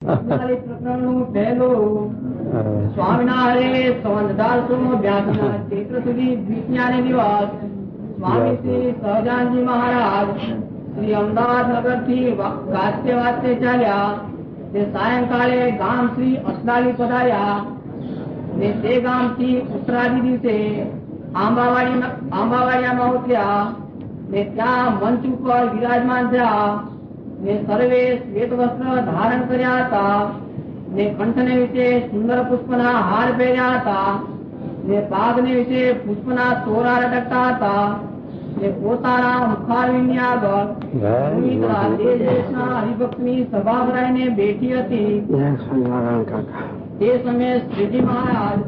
પ્રકરણનું પહેલું સ્વામિનારાયણ સંવત 1882 ચૈત્ર સુધી દ્વિતીયાને દિવસ સ્વામી શ્રી સહજાનજી મહારાજ શ્રી અમદાવાદ નગર થી વાસ્તે વાસ્તે ચાલ્યા. તે સાયંકાળે ગામ શ્રી અસલાલી પધાર્યા ને તે ગામ થી ઉત્તરાદી દિવસે આંબાવાડિયામાં ઉતર્યા ને ત્યાં મંચ ઉપર વિરાજમાન થયા ને સર્વે શ્વેત વસ્ત્ર ધારણ કર્યા હતા ને કંઠને વિશે સુંદર પુષ્પના હાર પહેર્યા હતા ને પાગને વિશે પુષ્પના તોરા લટકતા હતા ને પોતાના મુખારવિંદની આગળ હરિભક્તની સભા ભરાઈને બેઠી હતી. તે સમયે શ્રીજી મહારાજ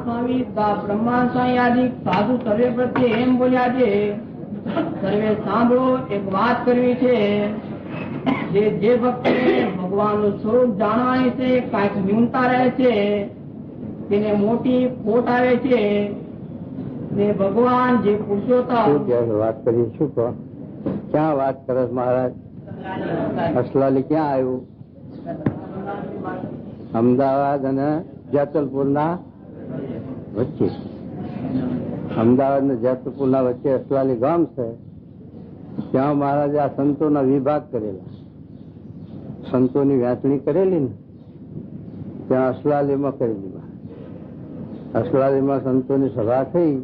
સ્વામી બ્રહ્માન સ્વામી આદિ સાધુ સર્વે પ્રત્યે એમ બોલ્યા છે, સર્વે સાંભળો, એક વાત કરવી છે. જે ભક્તને ભગવાનનું સ્વરૂપ જાણવાની છે કાંઈક ન્યૂનતા રહે છે તેને મોટી ખોટ આવે છે ને ભગવાન જે પુરુષોત્તમ વાત કરી શું કહો ક્યાં વાત કરે મહારાજ? અસલાલી ક્યાં આવ્યું? અમદાવાદ અને જેતલપુર ના વચ્ચે. અમદાવાદ ને જેતલપુર ના વચ્ચે અસલાલી ગામ છે. ત્યાં મહારાજે આ સંતોના વિભાગ કરેલા, સંતોની વહેંચણી કરેલી ને ત્યાં અસલાલીમાં કરેલી. અસલાલીમાં સંતોની સભા થઈ.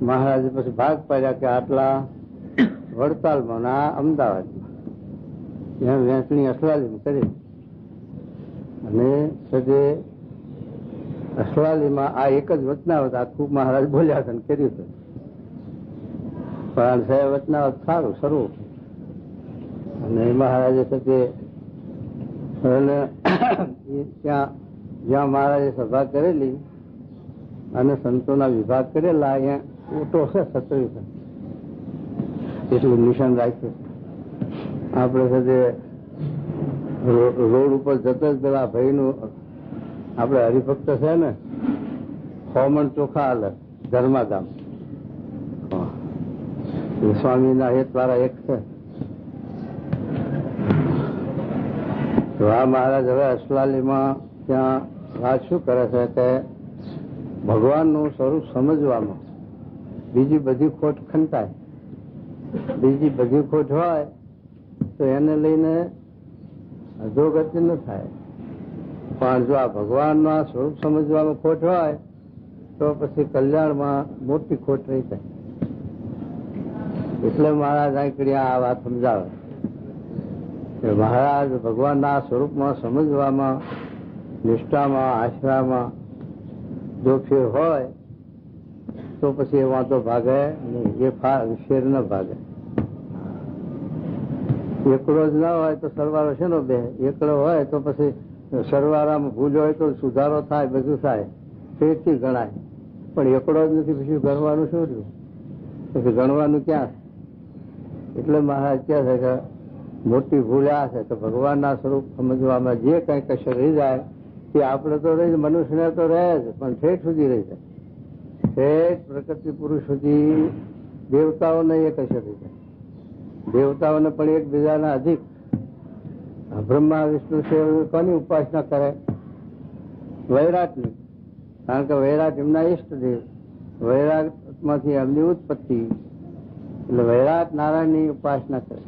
મહારાજે પછી ભાગ પાડ્યા કે આટલા વડતાલમાં ના અમદાવાદમાં. ત્યાં વહેંચણી અસલાલીમાં કરી અને સજે અસલાલીમાં આ એક જ વચનાવત આખું મહારાજ બોલ્યા હતા કર્યું હતું. પણ સાહેબ વચનાવત સારું શરૂ અને મહારાજે સજે ત્યાં જ્યાં મહારાજે સભા કરેલી અને સંતોના વિભાગ કરેલા અહીંયા ઓટો છે 17 એટલું નિશાન રાખ્યું. આપણે સજે રોડ ઉપર જતા જ પેલા ભાઈ નું આપડે હરિભક્ત છે ને ખોમણ ચોખા હાલે ધર્માધામ સ્વામી ના હેત વાળા એક છે. તો આ મહારાજ હવે અસલાલીમાં ત્યાં વાત શું કરે છે કે ભગવાનનું સ્વરૂપ સમજવામાં બીજી બધી ખોટ ખંતાય. બીજી બધી ખોટ હોય તો એને લઈને અધોગતિ ન થાય, પણ જો આ ભગવાનના સ્વરૂપ સમજવામાં ખોટ હોય તો પછી કલ્યાણમાં મોટી ખોટ રહી જાય. એટલે મહારાજ આંકડી આ વાત સમજાવે કે મહારાજ ભગવાનના સ્વરૂપમાં સમજવામાં નિષ્ઠામાં આશરામાં જો ફેર હોય તો પછી એ વાંધો ભાગે નહીં, એ ફેર ન ભાગે. એકડો જ ના હોય તો સરવાળો શેનો બે? એકડો હોય તો પછી સરવાળામાં ભૂલ હોય તો સુધારો થાય, બધું થાય, ફેરથી ગણાય. પણ એકડો જ નથી પછી ગણવાનું શું રહ્યું? પછી ગણવાનું ક્યાં? એટલે મહારાજ કહે છે કે મોટી ભૂલ આ છે કે ભગવાનના સ્વરૂપ સમજવામાં જે કઈ કશું રહી જાય તે આપણે તો રહી, મનુષ્યને તો રહે જ, પણ ઠેઠ સુધી રહી જાય. ઠેઠ પ્રકૃતિ પુરુષ સુધી દેવતાઓને એ કશું રહી જાય. દેવતાઓને પણ એકબીજાના અધિક. બ્રહ્મા વિષ્ણુ છે કોની ઉપાસના કરે? વૈરાટની. કારણ કે વૈરાટ એમના ઈષ્ટદેવ, વૈરાટ માંથી એમની ઉત્પત્તિ, એટલે વૈરાટ નારાયણની ઉપાસના કરે.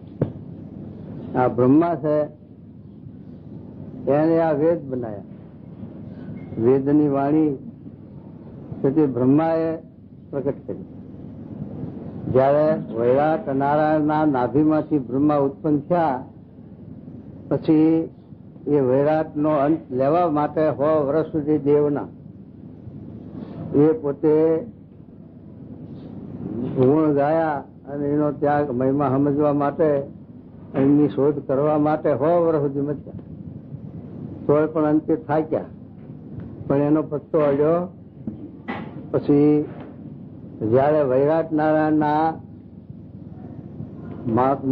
આ બ્રહ્મા છે એને આ વેદ બનાયા. વેદની વાણી તે બ્રહ્માએ પ્રગટ કરી. જયારે વૈરાટ નારાયણના નાભીમાંથી બ્રહ્મા ઉત્પન્ન થયા પછી એ વૈરાટ નો અંત લેવા માટે 100 વર્ષ સુધી દેવના એ પોતે ગુણ ગાયા અને એનો ત્યાગ મહિમા સમજવા માટે એમની શોધ કરવા માટે 100 વર્ષ સુધી મચ્યા. તોય પણ અંતે થાક્યા, પણ એનો પત્તો અડ્યો. પછી જયારે વૈરાટ નારાયણના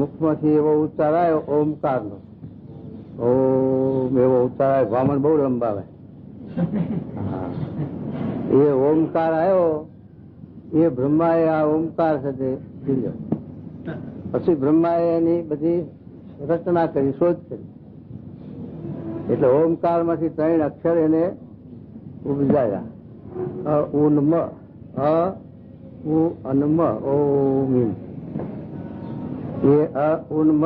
મુખમાંથી એવો ઉચ્ચાર આવ્યો ઓમકાર નો, ઓમ એવો ઉચ્ચાર આવ્યો, વામન બહુ લંબાવે. એ ઓમકાર આવ્યો, એ બ્રહ્માએ આ ઓમકાર સાથે પીલ્યો. પછી બ્રહ્માએ એની બધી રચના કરી, શોધ કરી. એટલે ઓમકાર માંથી 3 અક્ષર એને ઉપજાયા. અ ઉન્મ, અ ઉ અન્મ, ઓમ. એ અ ઉન્મ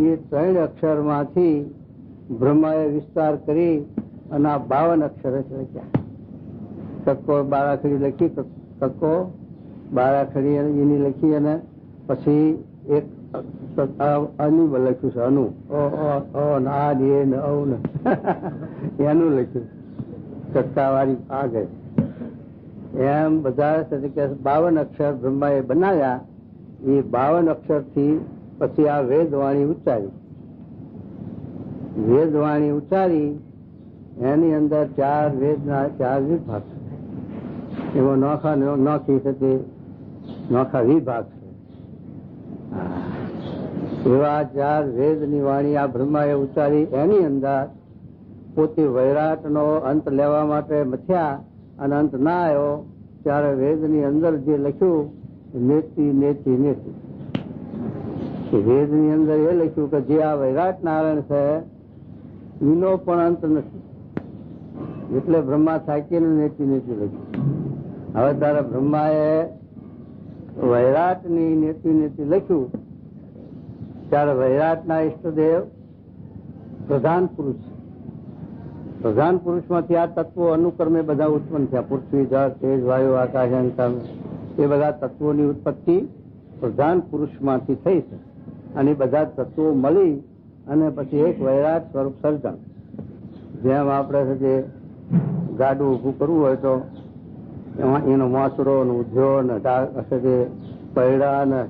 એ 3 અક્ષર માંથી બ્રહ્માએ વિસ્તાર કરી અને આ 52 અક્ષર લખ્યા. કક્કો બારાખડી લખી, કક્કો બારાખડી એની લખી અને પછી એક અનુ લખ્યું છે, અનુ એનું લખ્યું કક્કા વાળી આગળ. એમ બધા 52 અક્ષર બ્રહ્માએ બનાવ્યા. એ 52 અક્ષર થી પછી આ વેદવાણી ઉચ્ચારી. વેદવાણી ઉચ્ચારી એની અંદર 4 વેદના 4 વિભાગ છે. એમાં નોખી છે તે નોખા વિભાગ છે. એવા 4 વેદની વાણી આ બ્રહ્માએ ઉચ્ચારી. એની અંદર પોતે વૈરાટ નો અંત લેવા માટે મથ્યા અને અંત ના આવ્યો ત્યારે વેદની અંદર જે લખ્યું નેતિ નેતિ નેતિ. વેદની અંદર એ લખ્યું કે જે આ વૈરાટ નારાયણ છે એનો પણ અંત નથી. એટલે બ્રહ્મા થાકીને નેતિ નેતિ લખ્યું. હવે તારે બ્રહ્માએ વૈરાટ ની નેતિ નેતિ લખ્યું ત્યારે વૈરાટ ના ઈષ્ટદેવ પ્રધાન પુરુષ. પ્રધાન પુરુષ માંથી આ તત્વો અનુક્રમે બધા ઉત્પન્ન થયા. પૃથ્વી, જળ, તેજ, વાયુ, આકાશ, અંતર એ બધા તત્વોની ઉત્પત્તિ પ્રધાન પુરુષ માંથી થઈ છે. અને બધા તત્વો મળી અને પછી એક વૈરાટ સ્વરૂપ સર્જન. જેમ આપણે જે ગાડું ઉભું કરવું હોય તો એનો મોસરો ને ઉધ્યો ને પૈડા ને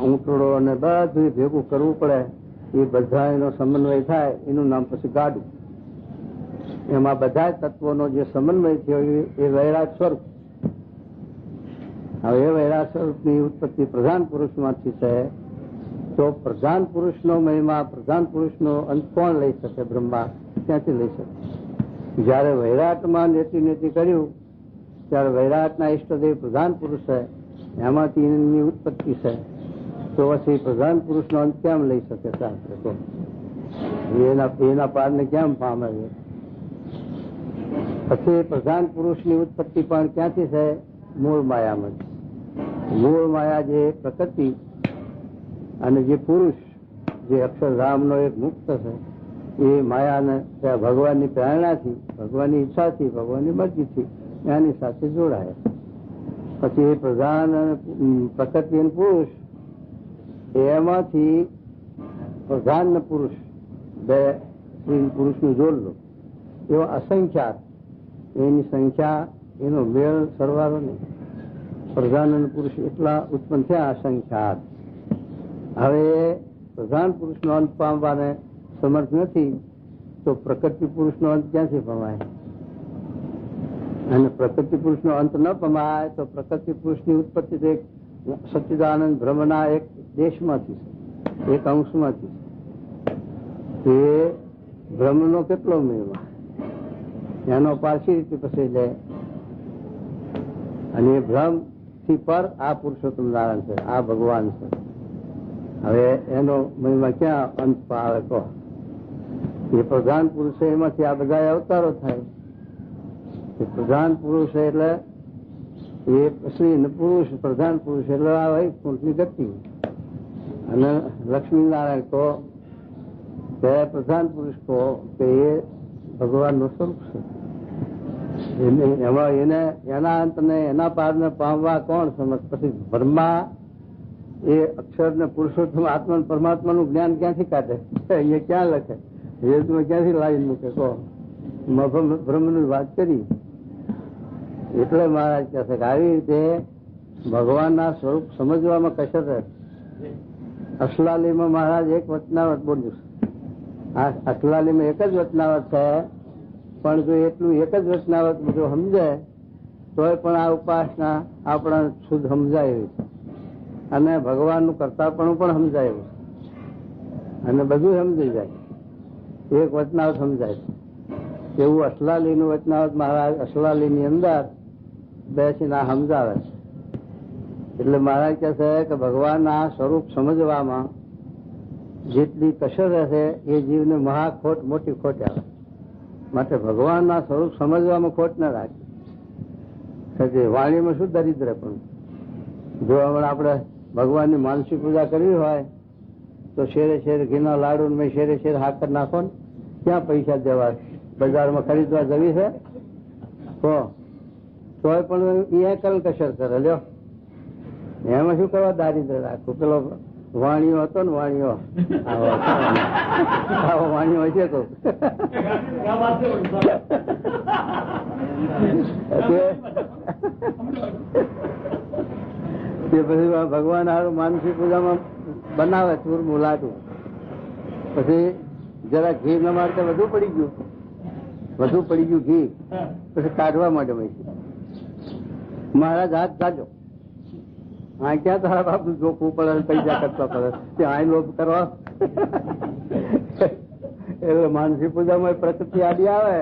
ઊંટડો ને બધું ભેગું કરવું પડે. એ બધા એનો સમન્વય થાય એનું નામ પછી ગાડું. એમાં બધા તત્વોનો જે સમન્વય થયો એ વૈરાટ સ્વરૂપ. હવે એ વૈરાટ સ્વરૂપની ઉત્પત્તિ પ્રધાન પુરુષ માંથી છે. તો પ્રધાન પુરુષનો મહિમા, પ્રધાન પુરુષનો અંત કોણ લઈ શકે? બ્રહ્મા ક્યાંથી લઈ શકે? જયારે વૈરાટમાં નેતિ નેતિ કર્યું ત્યારે વૈરાટના ઈષ્ટદેવ પ્રધાન પુરુષ છે, એમાંથી એની ઉત્પત્તિ છે. તો પછી પ્રધાન પુરુષનો અંત કેમ લઈ શકે શાસ્ત્ર? તો એના પારને કેમ પામે? પછી પ્રધાન પુરુષની ઉત્પત્તિ પણ ક્યાંથી છે? મૂળ માયામાં. મૂળ માયા જે પ્રકૃતિ અને જે પુરુષ જે અક્ષરધામનો એક મુક્ત છે એ માયાને ભગવાનની પ્રેરણાથી, ભગવાનની ઈચ્છાથી, ભગવાનની મરજીથી એની સાથે જોડાય. પછી એ પ્રધાન અને પ્રકૃતિ અને પુરુષ એમાંથી પ્રધાન ને પુરુષ બે પુરુષનું જોડ લો. એવો અસંખ્યાત એની સંખ્યા એનો મેળ સરવાળો નહીં. પ્રધાન અને પુરુષ એટલા ઉત્પન્ન થયા અસંખ્યાત. હવે પ્રધાન પુરુષનો અંત પામવાને સમર્થ નથી તો પ્રકૃતિ પુરુષનો અંત ક્યાંથી પમાય? અને પ્રકૃતિ પુરુષનો અંત ન પમાય તો પ્રકૃતિ પુરુષની ઉત્પત્તિ તો એક સચ્ચિદાનંદ બ્રહ્મના એક દેશમાંથી છે, એક અંશમાંથી છે. એ બ્રહ્મનો કેટલો મહિમા એનો પારસી રીતે પછી લે. અને એ બ્રહ્મ થી પર આ પુરુષોત્તમ નારાયણ છે, આ ભગવાન છે. હવે એનો મહિમા ક્યાં અંત આવે? કહો. એ પ્રધાન પુરુષ એમાંથી આ બધા અવતારો થાય. પ્રધાન પુરુષ એટલે એ શ્રી પુરુષ, પ્રધાન પુરુષ એટલે આ વૈકુંઠની ગતિ. અને લક્ષ્મી નારાયણ કહો તે પ્રધાન પુરુષ કહો કે એ ભગવાન નું સ્વરૂપ છે. એમાં એને એના અંતને એના પારને પામવા કોણ સમજ? પછી બ્રહ્મા એ અક્ષર ને પુરુષોત્તમ આત્મા પરમાત્માનું જ્ઞાન ક્યાંથી કાઢે? એ ક્યાં લખે? વેદમાં ક્યાંથી લાવી મૂકે? કહો. બ્રહ્મની વાત કરી. એટલે મહારાજ કહે છે કે આવી રીતે ભગવાનના સ્વરૂપ સમજવામાં કશર રહે. અસલાલીમાં મહારાજ એક વચનાવટ બોલ્યું. આ અસલાલીમાં એક જ વચનાવટ છે, પણ જો એટલું એક જ વચનાવટ બધું સમજે તોય પણ આ ઉપાસના આપણા શુદ્ધ સમજાય એવી છે. અને ભગવાનનું કરતાપણું પણ સમજાય એવું છે. અને બધું સમજી જાય. એક વચનાવટ સમજાય છે એવું અસલાલીનું વચનાવટ મહારાજ અસલાલીની અંદર બેસીને આ સમજાવે છે. એટલે મહારાજ કહે છે કે ભગવાનના સ્વરૂપ સમજવામાં જેટલી કસર રહેશે એ જીવને મહા ખોટ, મોટી ખોટ આવે. માટે ભગવાનના સ્વરૂપ સમજવામાં ખોટ ન રાખે. વાણીમાં શું દરિદ્ર પણ. જો હમણાં આપણે ભગવાનની માનસિક પૂજા કરવી હોય તો શેરે શેર ઘીના લાડુ મેં શેરે શેર હાકર નાખો ને, ક્યાં પૈસા દેવા? બજારમાં ખરીદવા જવી છે તોય પણ એ કલ કસર કરે. લ્યો એમાં શું કરવા દારિદ્ર રાખવું? પેલો વાણીઓ હતો ને, વાણીઓ આવો વાણીઓ હશે તો તે પછી ભગવાન હારું માનસિક પૂજામાં બનાવે ચૂરમું લાડુ, પછી જરા ઘી ન મારતા વધુ પડી ગયું ઘી, પછી કાઢવા માટે મહારાજ હાથ કાઢો. હા, ક્યાં તારા બાપુ જોખવું પડે, પૈસા ખર્ચવા પડે, ત્યાં લોભ કરવા. એટલે માનસી પૂજામાં પ્રકૃતિ આડી આવે.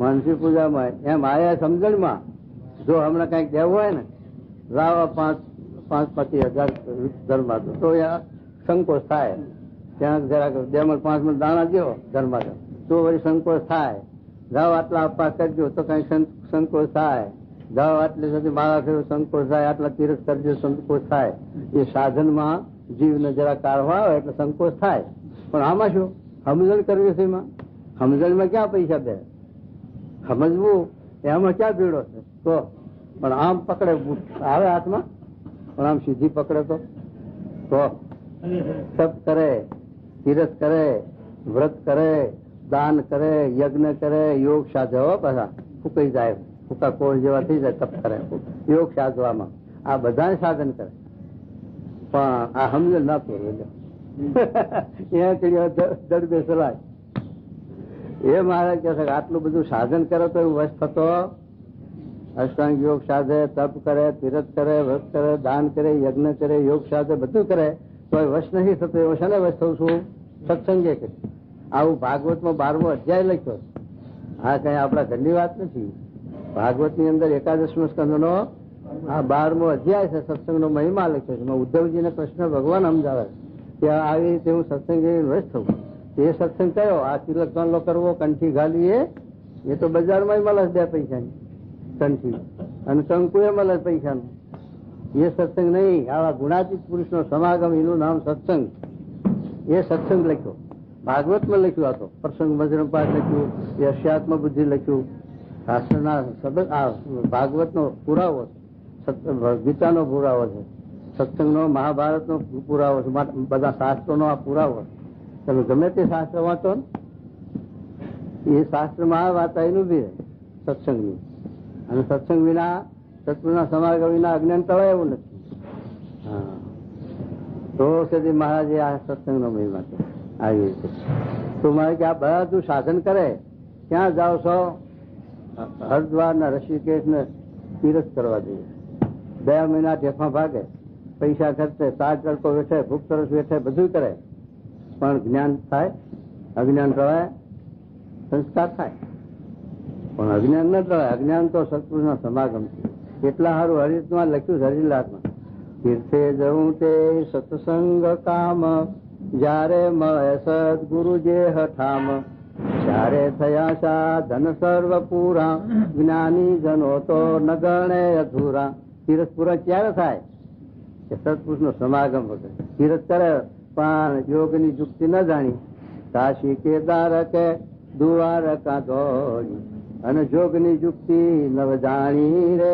માનસી પૂજામાં એમ આયા સમજણમાં જો હમણાં કઈક દેવું હોય ને, લાવો 5,000 ઘરમાં, તો સંકોચ થાય. ત્યાં જરાક દેમલ 5 દાણા દો ઘરમાં તો વળી સંકોચ થાય. જાઓ આટલા આપવા કરજો તો કઈ સંકોચ થાય. જાઓ આટલી સુધી મારા ફેર સંકોચ થાય, આટલા તીરથ કરજો સંકોચ થાય. એ સાધનમાં જીવને જરા કાઢવા આવે એટલે સંકોચ થાય. પણ આમાં શું સમજણ કરવી છે? એમાં સમજણમાં ક્યાં પૈસા દે? સમજવું એમાં ક્યાં ભીડો છે? તો પણ આમ પકડે આવે હાથમાં, પણ આમ સીધી પકડે તો તપ કરે, તીરથ કરે, વ્રત કરે, દાન કરે, યજ્ઞ કરે, યોગ સાધે. પાછા ફૂકાઈ જાય, ફૂકા કોળ જેવા થઈ જાય. તપ કરે, યોગ સાધવામાં આ બધા સાધન કરે. પણ આ સમજણ ના પૂરું દડબે સલાય. એ મહારાજ કહે છે કે આટલું બધું સાધન કરે તો એવું વશ થતો? અષ્ટાંગ યોગ સાધે, તપ કરે, તીરથ કરે, વ્રત કરે, દાન કરે, યજ્ઞ કરે, યોગ સાધે, બધું કરે તો વશ નથી થતો. એવો છે ને વશ થવું છું? સત્સંગે કરી. આવું ભાગવતમાં 12મો અધ્યાય લખ્યો. આ કઈ આપણા ઘરની વાત નથી. ભાગવત ની અંદર 11મો સ્કંદનો આ 12મો અધ્યાય છે. સત્સંગનો મહિમા લખ્યો છે. ઉદ્ધવજીને કૃષ્ણ ભગવાન સમજાવે કે આવી રીતે હું સત્સંગ વશ થવું. એ સત્સંગ કયો? આ તિલક ગાંડલો કરવો, કંઠી ઘાલીએ, એ તો બજારમાં મળે 2 પૈસાની કંઠી, અને કંકુ એ મળે પૈસાનું. એ સત્સંગ નહીં. આવા ગુણાતીત પુરુષનો સમાગમ, એનું નામ સત્સંગ. એ સત્સંગ લખ્યો, ભાગવતમાં લખ્યું. આ તો પ્રસંગ વજ્રપાઠ લખ્યું, યશ્યાત્મ બુદ્ધિ લખ્યું. શાસ્ત્રના ભાગવતનો પુરાવો છે, ગીતાનો પુરાવો છે, સત્સંગનો, મહાભારતનો પુરાવો છે, બધા શાસ્ત્રોનો આ પુરાવો છે. તમે ગમે તે શાસ્ત્ર વાંચો ને, એ શાસ્ત્રમાં આ વાત આવેલું બી સત્સંગની. અને સત્સંગ વિના, સત્સંગના સમાગમ વિના અજ્ઞાન ટળાય એવું નથી. હા, તો સુધી મહારાજે આ સત્સંગનો મહિમા છે. આવી રીતે તો મારે કે આ બધું સાધન કરે. ક્યાં જાઓ છો? હરિદ્વાર ના ઋષિકેશ ને તીરથ કરવા જઈએ. 2 મહિના ઢેફા ભાગે, પૈસા ખર્ચે, 7 તડકો વેઠે, ભૂખ તરસ વેઠે, બધું કરે. પણ જ્ઞાન થાય? અજ્ઞાન ટળાય? સંસ્કાર થાય, પણ અજ્ઞાન ન ટળાય. અજ્ઞાન તો સત્પુરુષના સમાગમ છે. એટલા સારું હરિતમાં લખ્યું છે, હરિલાસમાં. તીર્થે જવું તે સત્સંગ કામ, જ્યારે મળે સદગુરુ જે હઠામ, ત્યારે થયા સાધન સર્વ પૂરા, જ્ઞાની જનો તો ન ગણે અધૂરા. તીરથ પૂરા ક્યારે થાય? કે સત્પુરુષ નો સમાગમ વગર. તીરથ કરે પણ યોગની યુક્તિ ન જાણી, કાશી કેદાર કે દ્વારકા દોડી, અને જોગની યુક્તિ નવ જાણી રે,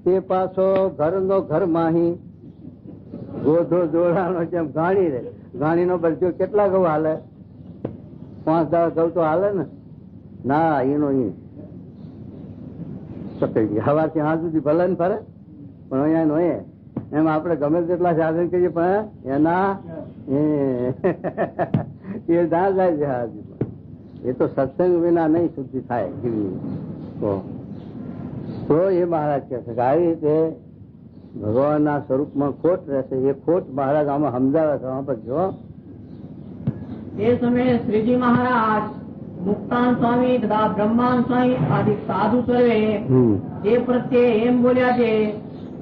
તે પાછો ઘરનો ઘર માહી, ગોધો જોડાનો જેમ ગાણી રે. ગાણી નો બરજો કેટલા ઘઉં હાલે? 5-10 ઘઉં તો હાલે ને? ના, એનો પકડી ગયા. સવારથી હાથ સુધી ભલે ને ફરે, પણ અહીંયા એમ આપણે ગમે તેટલા સાધન કરીએ પણ એના એ ના જાય છે હાજી. એ તો સત્સંગ વિના નહીં શુદ્ધિ થાય જીવની. તો એ મહારાજ કહે છે કે આવી રીતે ભગવાનના સ્વરૂપમાં ખોટ રહેશે. એ ખોટ મહારાજ આમાં સમજાવે છે. આમાં જો એ સમયે શ્રીજી મહારાજ, મુક્તાન સ્વામી તથા બ્રહ્માન સ્વામી આદિ સાધુ સર્વે એ પ્રત્યે એમ બોલ્યા છે,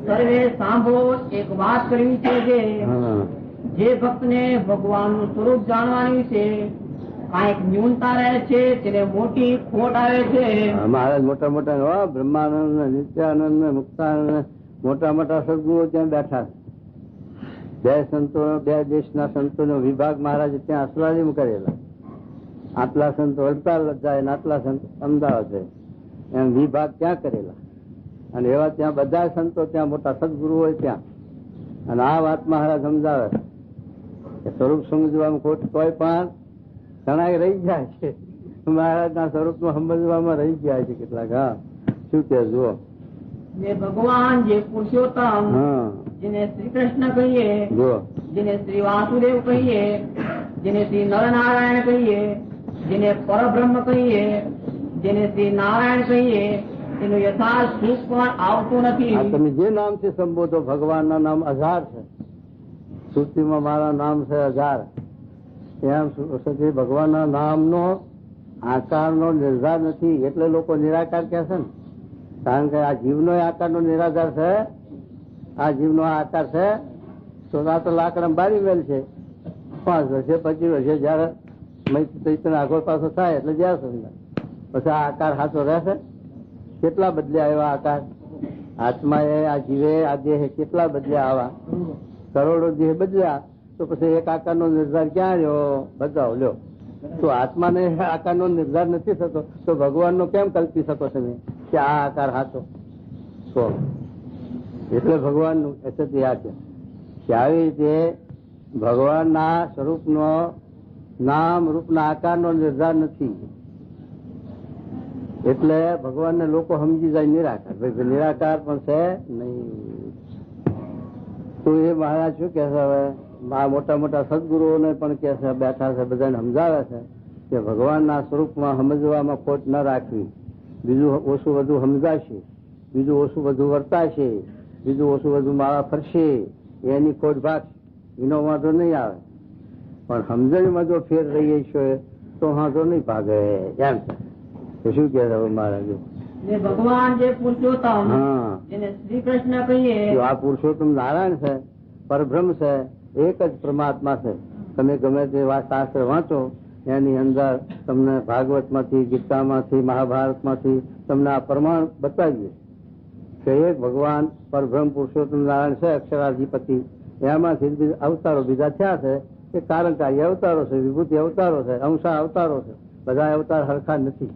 સર્વે સાંભળો, એક વાત કરવી છે કે જે ભક્તને ભગવાનનું સ્વરૂપ જાણવાની વિશે કાંઈક ન્યૂનતા રહે છે તેને મોટી ખોટ આવે છે. મહારાજ મોટા મોટા બ્રહ્માનંદ, નિત્યાનંદ, મુક્તાનંદ મોટા મોટા સદગુરુઓ ત્યાં બેઠા. બે દેશના સંતોનો વિભાગ મહારાજે ત્યાં અસલાજી કરેલા. આટલા સંતો વલસાડ જાય અને આટલા સંતો અમદાવાદ જાય એમ વિભાગ ત્યાં કરેલા. અને એવા ત્યાં બધા સંતો ત્યાં મોટા સદગુરુ હોય ત્યાં. અને આ વાત મહારાજ સમજાવે કે સ્વરૂપ સમજવામાં ખોટ કોઈ પણ ઘણા રહી જાય છે. મહારાજ ના સ્વરૂપ નું સમજવામાં રહી ગયા છે કેટલાક. હા શું કે જુઓ, જે ભગવાન જે પુરુષોત્તમ જેને શ્રી કૃષ્ણ કહીએ, જેને શ્રી વાસુદેવ કહીએ, જેને શ્રી નરનારાયણ કહીએ, જેને પરબ્રહ્મ કહીએ, જેને શ્રી નારાયણ કહીએ, એનું યથાર્થ સુખ પણ આવતું નથી. તમે જે નામથી સંબોધો ભગવાન ના નામ 1000 છે. શ્રુતિમાં મારા નામ છે 1000. એમ ભગવાન ના નામનો આકારનો નિર્ધાર નથી એટલે લોકો નિરાકાર કહે છે ને. કારણ કે આ જીવનો આકારનો નિરાધાર છે. આ જીવનો આકાર છે તો આ તો લાકડા બારી મેલ છે. 5 વર્ષે 25 વર્ષે જયારે આગળ પાછો થાય એટલે જ્યાં સમજાય પછી આ આકાર સાચો રહેશે. કેટલા બદલ્યા એવા આકાર આત્મા એ આ જીવે આ દેહ કેટલા બદલ્યા આવા કરોડો દેહ બદલ્યા તો પછી એક આકાર નો નિર્ધાર ક્યાં રહ્યો? બતાવો લ્યો. તો આત્માને આકાર નો નિર્ધાર નથી થતો તો ભગવાન નો કેમ કલ્પી શકો તમે કે આ આકાર સાચો? તો એટલે ભગવાન નું અસત્ય આ છે કે આવી રીતે ભગવાન ના સ્વરૂપ નો નામ રૂપ ના આકાર નો નિર્ધાર નથી. એટલે ભગવાન ને લોકો સમજી જાય નિરાકાર. ભાઈ નિરાકાર પણ છે નહીં. તો એ મહારાજ શું કે છે હવે આ મોટા મોટા સદગુરુઓને પણ કે છે બેઠા છે બધાને સમજાવે છે કે ભગવાનના સ્વરૂપમાં સમજવામાં ખોટ ન રાખવી. બીજું ઓછું વધુ સમજાશે, બીજું ઓછું વધુ વર્તાશે, બીજું ઓછું વધુ માળા ફરશે એની ખોટ ભાગશે. એનો વાંધો નહીં આવે. પણ સમજણમાં જો ફેર રહીએ છે તો વાંધો નહીં ભાગે એમ છે. શું કે મહારાજ ભગવાન જે પુરુષોત્તમ જેને શ્રી કૃષ્ણ કહીએ, આ પુરુષોત્તમ નારાયણ છે, પરબ્રહ્મ છે, એક જ પરમાત્મા છે. તમે ગમે તે શાસ્ત્ર વાંચો એની અંદર તમને ભાગવત માંથી, ગીતામાંથી, મહાભારતમાંથી તમને આ પ્રમાણ બતાવીએ કે એક ભગવાન પરબ્રહ્મ પુરુષોત્તમ નારાયણ છે, અક્ષરાધિપતિ. એમાંથી અવતારો બીજા થયા છે એ કારણકારી અવતારો છે, વિભૂતિ અવતારો છે, અંશા અવતારો છે. બધા અવતાર હરખા નથી.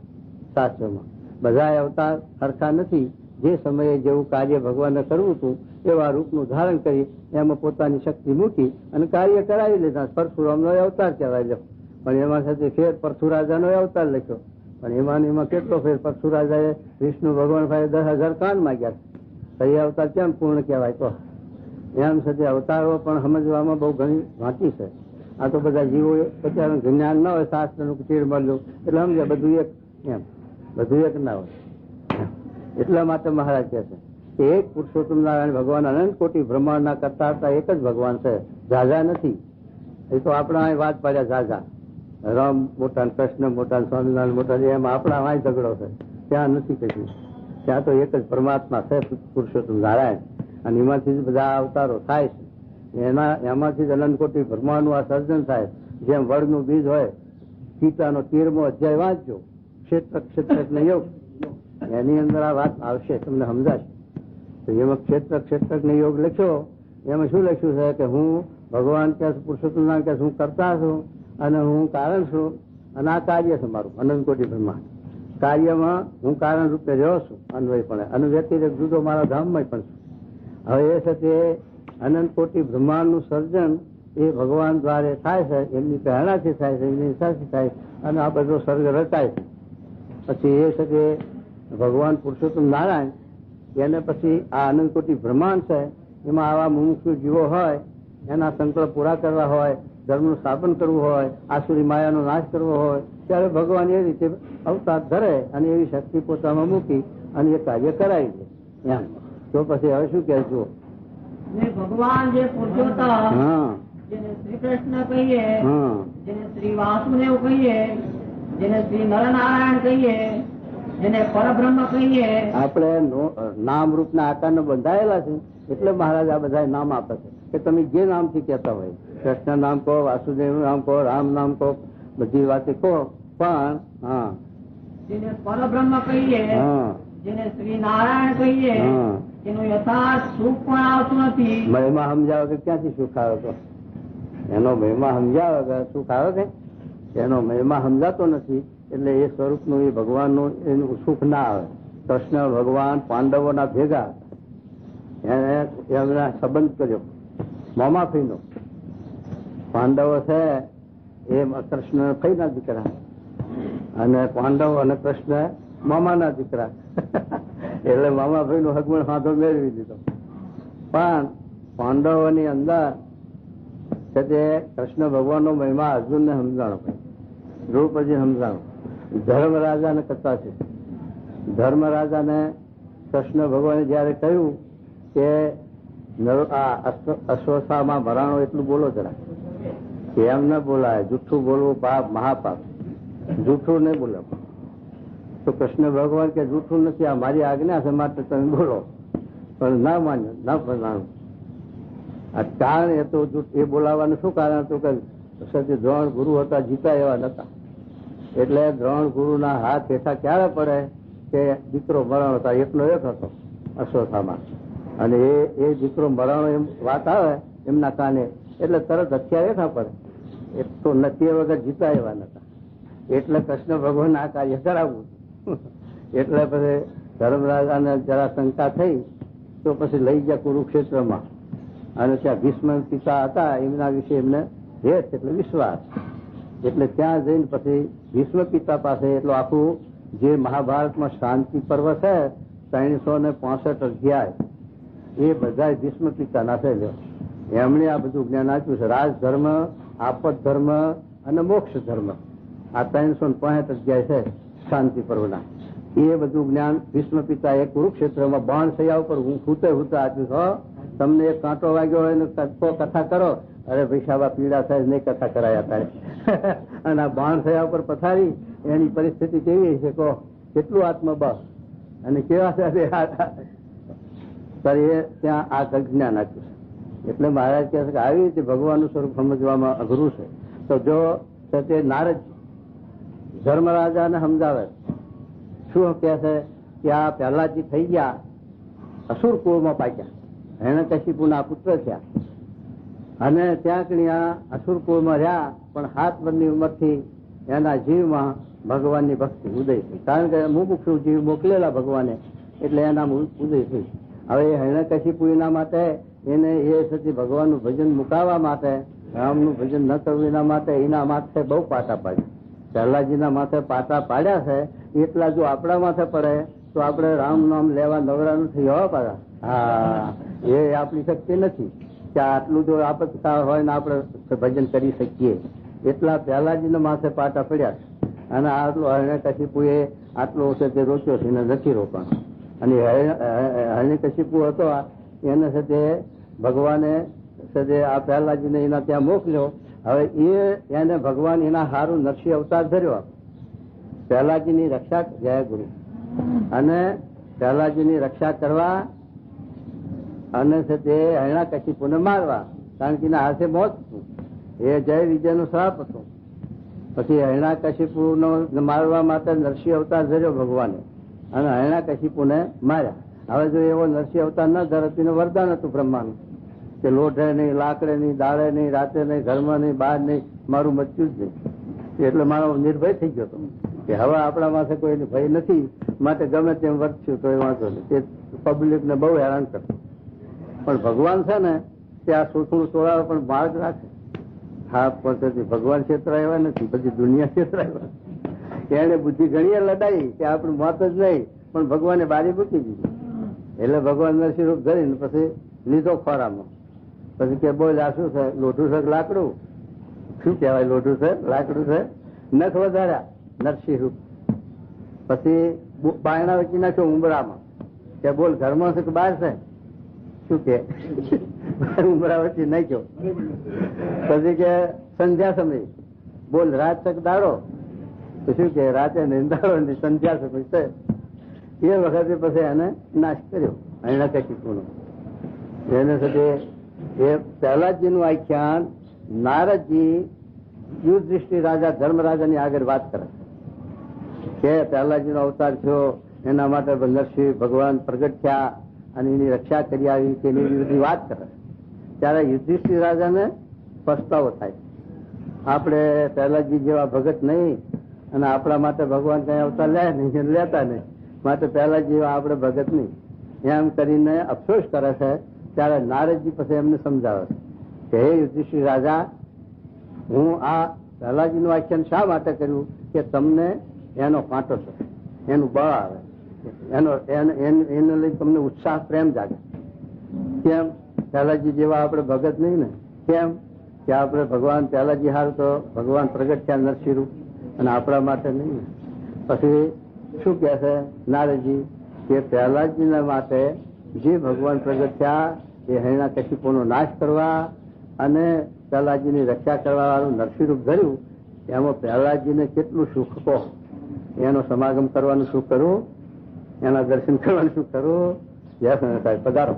શાસ્ત્રમાં બધા અવતાર હરખા નથી. જે સમયે જેવું કાર્ય ભગવાનને કરવું હતું એવા રૂપનું ધારણ કરી એમાં પોતાની શક્તિ મૂકી અને કાર્ય કરાવી લીધા. પરશુરામનો અવતાર કહેવાય. પણ એમાં સાથે ફેર પરશુરાજાનો અવતાર લખ્યો. પણ એમાં કેટલો ફેર? પરશુરાજાએ વિષ્ણુ ભગવાન પાસે 10,000 કાન માંગ્યા. તો એ અવતાર કેમ પૂર્ણ કહેવાય? તો એમ સાથે અવતારો પણ સમજવામાં બહુ ઘણી વાંચી છે. આ તો બધા જીવો અત્યારે જ્ઞાન ના હોય, શાસ્ત્રનું ચીડ મળ્યું એટલે સમજે બધું એક. એમ બધું એક ના હોય. એટલા માટે મહારાજ કહે છે કે એક પુરુષોત્તમ નારાયણ ભગવાન અનંત કોટી બ્રહ્માંડના કરતા હતા એક જ ભગવાન છે, ઝાઝા નથી. એ તો આપણા અહીં વાત પાડ્યા ઝાઝા. રામ મોટા, કૃષ્ણ મોટા, સ્વામિનારાયણ મોટા, એમ આપણા અહીં ઝઘડો છે. ત્યાં નથી કશું. ત્યાં તો એક જ પરમાત્મા છે પુરુષોત્તમ નારાયણ. અને એમાંથી જ બધા અવતારો થાય છે. એમાંથી જ અનંત કોટી બ્રહ્માંડનું આ સર્જન થાય. જેમ વડનું બીજ હોય, ગીતાનો 13મો અધ્યાય વાંચજો, ક્ષેત્ર ને યોગ, એની અંદર આ વાત આવશે, તમને સમજાશે. તો એમાં ક્ષેત્ર ને યોગ લખ્યો. એમાં શું લખ્યું છે કે હું ભગવાન કે પુરુષોત્તમ નારાયણ કે હું કરતા છું અને હું કારણ છું અને આ કાર્ય છે મારું અનંત કોટી બ્રહ્માંડ. કાર્યમાં હું કારણ રૂપે રહ્યો છું અન્વયપણે, અને વ્યતિરેક જુદો મારા ધામમાં પણ છું. હવે એ છે તે અનંત કોટી બ્રહ્માંડનું સર્જન એ ભગવાન દ્વારે થાય છે, એમની પ્રેરણાથી થાય છે, એમની ઈચ્છાથી થાય, અને આ બધો સર્ગ રચાય છે. પછી એ છે કે ભગવાન પુરુષોત્તમ નારાયણ એને પછી આ અનંત કોટી બ્રહ્માંડ છે એમાં આવા મુમુક્ષુ જીવો હોય, એના સંકલ્પ પૂરા કરવા હોય, ધર્મનું સ્થાપન કરવું હોય, આસુરી માયાનો નાશ કરવો હોય, ત્યારે ભગવાન એ રીતે અવતાર ધરે અને એવી શક્તિ પોતામાં મૂકી અને એ કાર્ય કરાવી દે. એમ તો પછી હવે શું કહેશું? ભગવાન જે પુરુષોત્તમ જેને શ્રી કૃષ્ણ કહીએ, જેને શ્રી વાસુદેવ કહીએ, જેને શ્રી નરનારાયણ કહીએ, જેને પરબ્રહ્મ કહીએ. આપણે નામ રૂપ ના આકાર ને બંધાયેલા છે એટલે મહારાજ આ બધા નામ આપે છે કે તમે જે નામથી કહેતા હોય, કૃષ્ણ નામ કહો, વાસુદેવ નું નામ કહો, રામ નામ કહો, બધી વાતે કહો, પણ હા જેને પરબ્રહ્મ કહીએ, જેને શ્રી નારાયણ કહીએ, એનું યથાર્થ સુખ પણ આવતું નથી. મહિમા સમજાવે કે ક્યાંથી સુખ આવે? તો એનો મહિમા સમજાવે કે સુખ આવે કે એનો મહિમા સમજાતો નથી એટલે એ સ્વરૂપનું એ ભગવાનનું એનું સુખ ના આવે. કૃષ્ણ ભગવાન પાંડવોના ભેગા એને એમના સંબંધ કર્યો મોમાફીનો. પાંડવો છે એ કૃષ્ણ ફઈના દીકરા અને પાંડવ અને કૃષ્ણ મામાના દીકરા એટલે મામાભાઈ નું હગમણ હાથો મેળવી દીધો. પણ પાંડવોની અંદર છે તે કૃષ્ણ ભગવાન નો મહિમા અર્જુન ને સમજાણો, દ્રૌપદી સમજાણો. ધર્મરાજાને કથા છે. ધર્મરાજાને કૃષ્ણ ભગવાને જયારે કહ્યું કે અશ્વસ્થામાં ભરાણો એટલું બોલો જરા, કે એમ ન બોલાય, જૂઠું બોલવું પાપ, મહાપાપ, જૂઠું નહીં બોલો. તો કૃષ્ણ ભગવાન કે જૂઠું નથી, આ મારી આજ્ઞા છે માટે તમે બોલો. પણ ના માન્યું, ના માન્યું. આ કારણ એ તો એ બોલાવવાનું શું કારણ હતું કે સત્ય દ્રોણ ગુરુ હતા, જીતા એવા નતા. એટલે દ્રોણ ગુરુના હાથ હેઠા ક્યારે પડે કે દીકરો મરણ હતા એટલો એક હતો અશ્વત્થામાં, અને એ દીકરો મરણો એમ વાત આવે એમના કાને એટલે તરત હથિયાર હેઠા પડે. એ તો નથી વગર જીતા એવા નતા. એટલે કૃષ્ણ ભગવાન આ કાર્ય કરાવવું. એટલે પછી ધર્મરાજાને જરા શંકા થઈ તો પછી લઈ ગયા કુરુક્ષેત્રમાં, અને ત્યાં ભીષ્મ પિતા હતા એમના વિશે એમને રેત એટલે વિશ્વાસ. એટલે ત્યાં જઈને પછી ભીષ્મ પિતા પાસે એટલું આખું જે મહાભારતમાં શાંતિ પર્વ છે 365 અધ્યાય એ બધા ભીષ્મ પિતા નાખેલો. એમણે આ બધું જ્ઞાન આપ્યું છે. રાજધર્મ, આપદ ધર્મ અને મોક્ષ ધર્મ, આ 365 અધ્યાય છે શાંતિ પર્વના. એ બધું જ્ઞાન ભીષ્મ પિતા એ કુરુક્ષેત્રમાં બાણ સૈયા ઉપર હુતે આપ્યું. તમને એક કાંટો વાગ્યો હોય ને તો કથા કરો. અરે ભાઈ સાહેબ પીડા થાય નહીં કથા કરાયા તારે. અને આ બાણ સૈયા ઉપર પથારી એની પરિસ્થિતિ કેવી છે કહો, કેટલું આત્મબળ અને કેવા છે ત્યાં આ જ્ઞાન આપ્યું છે. એટલે મહારાજ કહે છે કે આવી રીતે ભગવાનનું સ્વરૂપ સમજવામાં અઘરું છે. તો જો તે નારદ ધર્મરાજાને સમજાવે શું કે છે કે આ પહેલાથી થઈ ગયા અસુર કુળમાં પાક્યા, એને કશીપુના પુત્ર થયા અને ત્યાં કણ્યા અસુર કુળમાં રહ્યા, પણ 7 વર્ષની ઉંમરથી એના જીવમાં ભગવાનની ભક્તિ ઉદય થઈ. કારણ કે મુમુક્ષુ જીવ મોકલેલા ભગવાને એટલે એના ઉદય થઈ. હવે હિરણ્યકશિપુ એના માટે એને એ સતી ભગવાનનું ભજન મુકાવવા માટે, રામનું ભજન ન કરવું એના માટે એના માથે બહુ પાટા પાડ્યા. પ્રહલાદજીના માથે પાટા પાડ્યા છે એટલા જો આપણા માથે પડે તો આપણે રામ નામ લેવા નવરા નથી હોવા પાડા. હા, એ આપણી શક્તિ નથી કે આટલું જો આપતકાળ હોય ને આપણે ભજન કરી શકીએ. એટલા પ્રહલાદજીના માથે પાટા પડ્યા છે. અને આટલો હિરણ્યકશિપુ એ આટલો છે તે રોક્યો છે એને નથી રોકવાનો. અને હિરણ્યકશિપુ હતો એને સાથે ભગવાને સાથે આ પ્રહલાદજીને એના ત્યાં મોકલ્યો. હવે એને ભગવાન એના હારું નરસિંહ અવતાર ધર્યો. પ્રહલાદજીની રક્ષા, જય ગુરુ, અને પ્રહલાદજીની રક્ષા કરવા અને તે હિરણ્યકશિપુને મારવા. કારણ કે એના હાથે મોત હતું. એ જય વિજયનો શ્રાપ હતો. પછી હિરણ્યકશિપુનો મારવા માટે નરસિંહ અવતાર ધર્યો ભગવાને અને હિરણ્યકશિપુને માર્યા. હવે જો એવો નરસિંહ અવતાર ન ધરત એનું વરદાન હતું બ્રહ્માનું કે લોઢે નહીં, લાકડે નહીં, દાળે નહીં, રાતે નહીં, ઘરમાં નહીં, બહાર નહીં, મારું મચ્યું જ નહીં. એટલે મારો નિર્ભય થઈ ગયો હતો કે હવે આપણા માથે કોઈ ભય નથી, માટે ગમે તેમ વર્તશું તો એ વાંધો નહીં. તે પબ્લિક ને બહુ હેરાન કરતો. પણ ભગવાન છે ને તે આ શોષણ તોડાવે પણ માર્ગ રાખે. હા, પણ ભગવાન ક્ષેત્ર એવા નથી, બધી દુનિયા ક્ષેત્ર એવા. એને બુદ્ધિ ઘણી લડાઈ કે આપણું મત જ નહીં, પણ ભગવાને બારી મૂકી દીધી. એટલે ભગવાન નરસિંહ રૂપ ધરીને પછી લીધો ખોરામાં. પછી કે બોલ આ શું છે, લોઢું છે લાકડું? શું કહેવાય, લોઢું છે લાકડું છે? નખ વધાર્યા નરસિંહ રૂપ. પછી બાયણા વચ્ચે નાખ્યો ઉંબરામાં કે બોલ ઘરમાં છે કે બહાર છે? શું કે ઉંબરા વચ્ચે નાખ્યો. પછી કે સંધ્યા સમય બોલ રાત તક દાડો? તો શું કે રાતે નિંદાડો સંધ્યા સમય છે. એ વખતે પછી એને નાશ કર્યો હિરણ્યકશિપુનો. એને સાથે એ પ્રહલાદજીનું આખ્યાન નારદજી યુધિષ્ઠિર રાજા ધર્મરાજાની આગળ વાત કરે કે પ્રહલાદજીનો અવતાર થયો, એના માટે નરસિંહ ભગવાન પ્રગટ થયા અને એની રક્ષા કરી આવી તેની બધી વાત કરે. ત્યારે યુધિષ્ઠિર રાજાને પસ્તાવો થાય, આપણે પ્રહલાદજી જેવા ભગત નહીં અને આપણા માટે ભગવાન કઈ અવતાર લે નહીં, લેતા નહીં, માટે પ્રહલાદજી જેવા આપણે ભગત નહીં એમ કરીને અફસોસ કરે છે. ત્યારે નારદજી પછી એમને સમજાવે કે હે યુધિષ્ઠિર રાજા, હું આ પ્રહલાદજીનું આખ્યાન શા માટે કર્યું કે તમને એનો કાંટો છે, એનું બળ આવે, એને લઈ તમને ઉત્સાહ પ્રેમ જાગે. કેમ? પ્રહલાદજી જેવા આપણે ભગત નહીં ને. કેમ કે આપણે ભગવાન પ્રહલાદજી હારું તો ભગવાન પ્રગટ થયા નરસિંહ રૂપ અને આપણા માટે નહીં. પછી શું કહે છે નારદજી કે પ્રહલાદજીના માટે જે ભગવાન પ્રગટ થયા એ હિરણ્યકશિપુનો નાશ કરવા અને પ્રહલાદજીની રક્ષા કરવા વાળું નરસિંહ રૂપ ધર્યું. એમાં પ્રહલાદજીને કેટલું સુખ કહો, એનો સમાગમ કરવાનું શું કરવું, એના દર્શન કરવાનું શું કરવું. જય સાહેબ પધારો.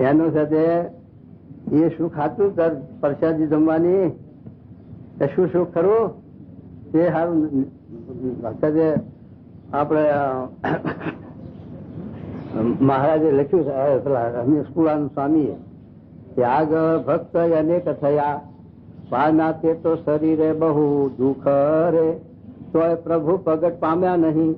એનું સાથે એ સુખ હતું પ્રસાદી જમવાની, શું સુખ કરવું તે સારું. આપણે મહારાજે લખ્યું સ્કુલાનું સ્વામીએ કે આગળ ભક્ત અનેક થયા, પાના તે તો શરીરે બહુ દુઃખ રે, તોય પ્રભુ પ્રગટ પામ્યા નહીં,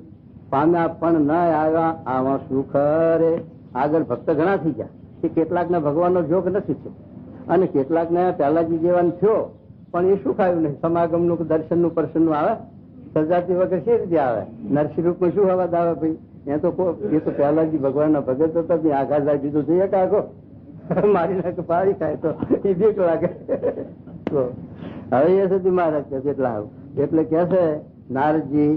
પામ્યા પણ ન આવ્યા આવા સુખ રે. આગળ ભક્ત ઘણા થઈ ગયા કે કેટલાકને ભગવાનનો જોગ નથી થયો અને કેટલાકને પ્રહલાદજી જેવાનું થયો પણ એ સુખ આવ્યું નહીં. સમાગમનું દર્શનનું પ્રસન્નનું આવે, સજાતી વગર શી રીતે આવે? નરસિંહ રૂપમાં શું અવાજ આવે ભાઈ? એ તો પ્રહલાદજી ભગવાનના ભગત હતા, આઘાત લાગી દીધું જોઈએ કે આગો મારી નાખે પાડી ખાય તો એ બીક લાગે. હવે એ સુધી મહારાજ કે કેટલા આવું એટલે કે છે નારદજી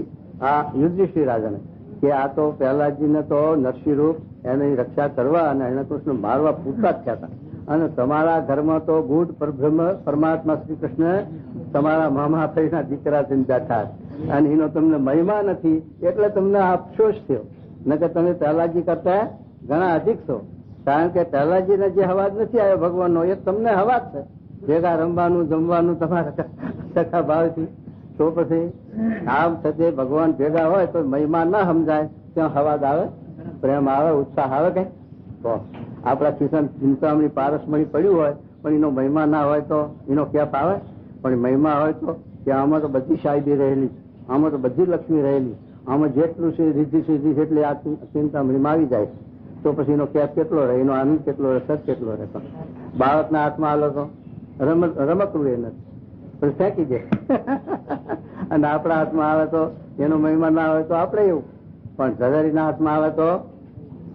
આ યુધિષ્ઠિર રાજાને કે આ તો પ્રહલાદજીને તો નરસિંહ રૂપ એની રક્ષા કરવા અને હિરણ્યકૃષ્ણ મારવા પૂરતા જ થયા હતા અને તમારા ઘરમાં તો ગુડ પરબ્રહ્મ પરમાત્મા શ્રી કૃષ્ણ તમારા મામા ફઈના દીકરા થઈને બેઠા અને એનો તમને મહિમા નથી એટલે તમને અફસોસ થયો. નકર તમે પ્રહલાદજી કરતા ઘણા અધિક છો, કારણ કે પ્રહલાદજીને જે હવાજ નથી આવ્યો ભગવાનનો એ તમને હવાજ છે. ભેગા રમવાનું જમવાનું તમારા સખા ભાવથી તો પછી આમ થશે ભગવાન ભેગા હોય તો મહિમા ના સમજાય ત્યાં હવાજ આવે, પ્રેમ આવે, ઉત્સાહ આવે. કઈ તો આપણા કિશન ચિંતામણી પારસમણી પડ્યું હોય પણ એનો મહિમા ના હોય તો એનો કેપ આવે. પણ મહિમા હોય તો કે આમાં તો બધી શાયદી રહેલી, આમાં તો બધી લક્ષ્મી રહેલી, આમાં જેટલું છે રીતિ સીધી જેટલી આ ચિંતામણીમાં આવી જાય તો પછી એનો કેપ કેટલો રહે, એનો આનંદ કેટલો રહે, સત કેટલો રહે. બાળકના હાથમાં હાલો તો રમકડું એ નથી પછી ફેંકી દે અને આપણા હાથમાં આવે તો એનો મહિમા ના હોય તો આપણે એવું, પણ ધજારીના હાથમાં આવે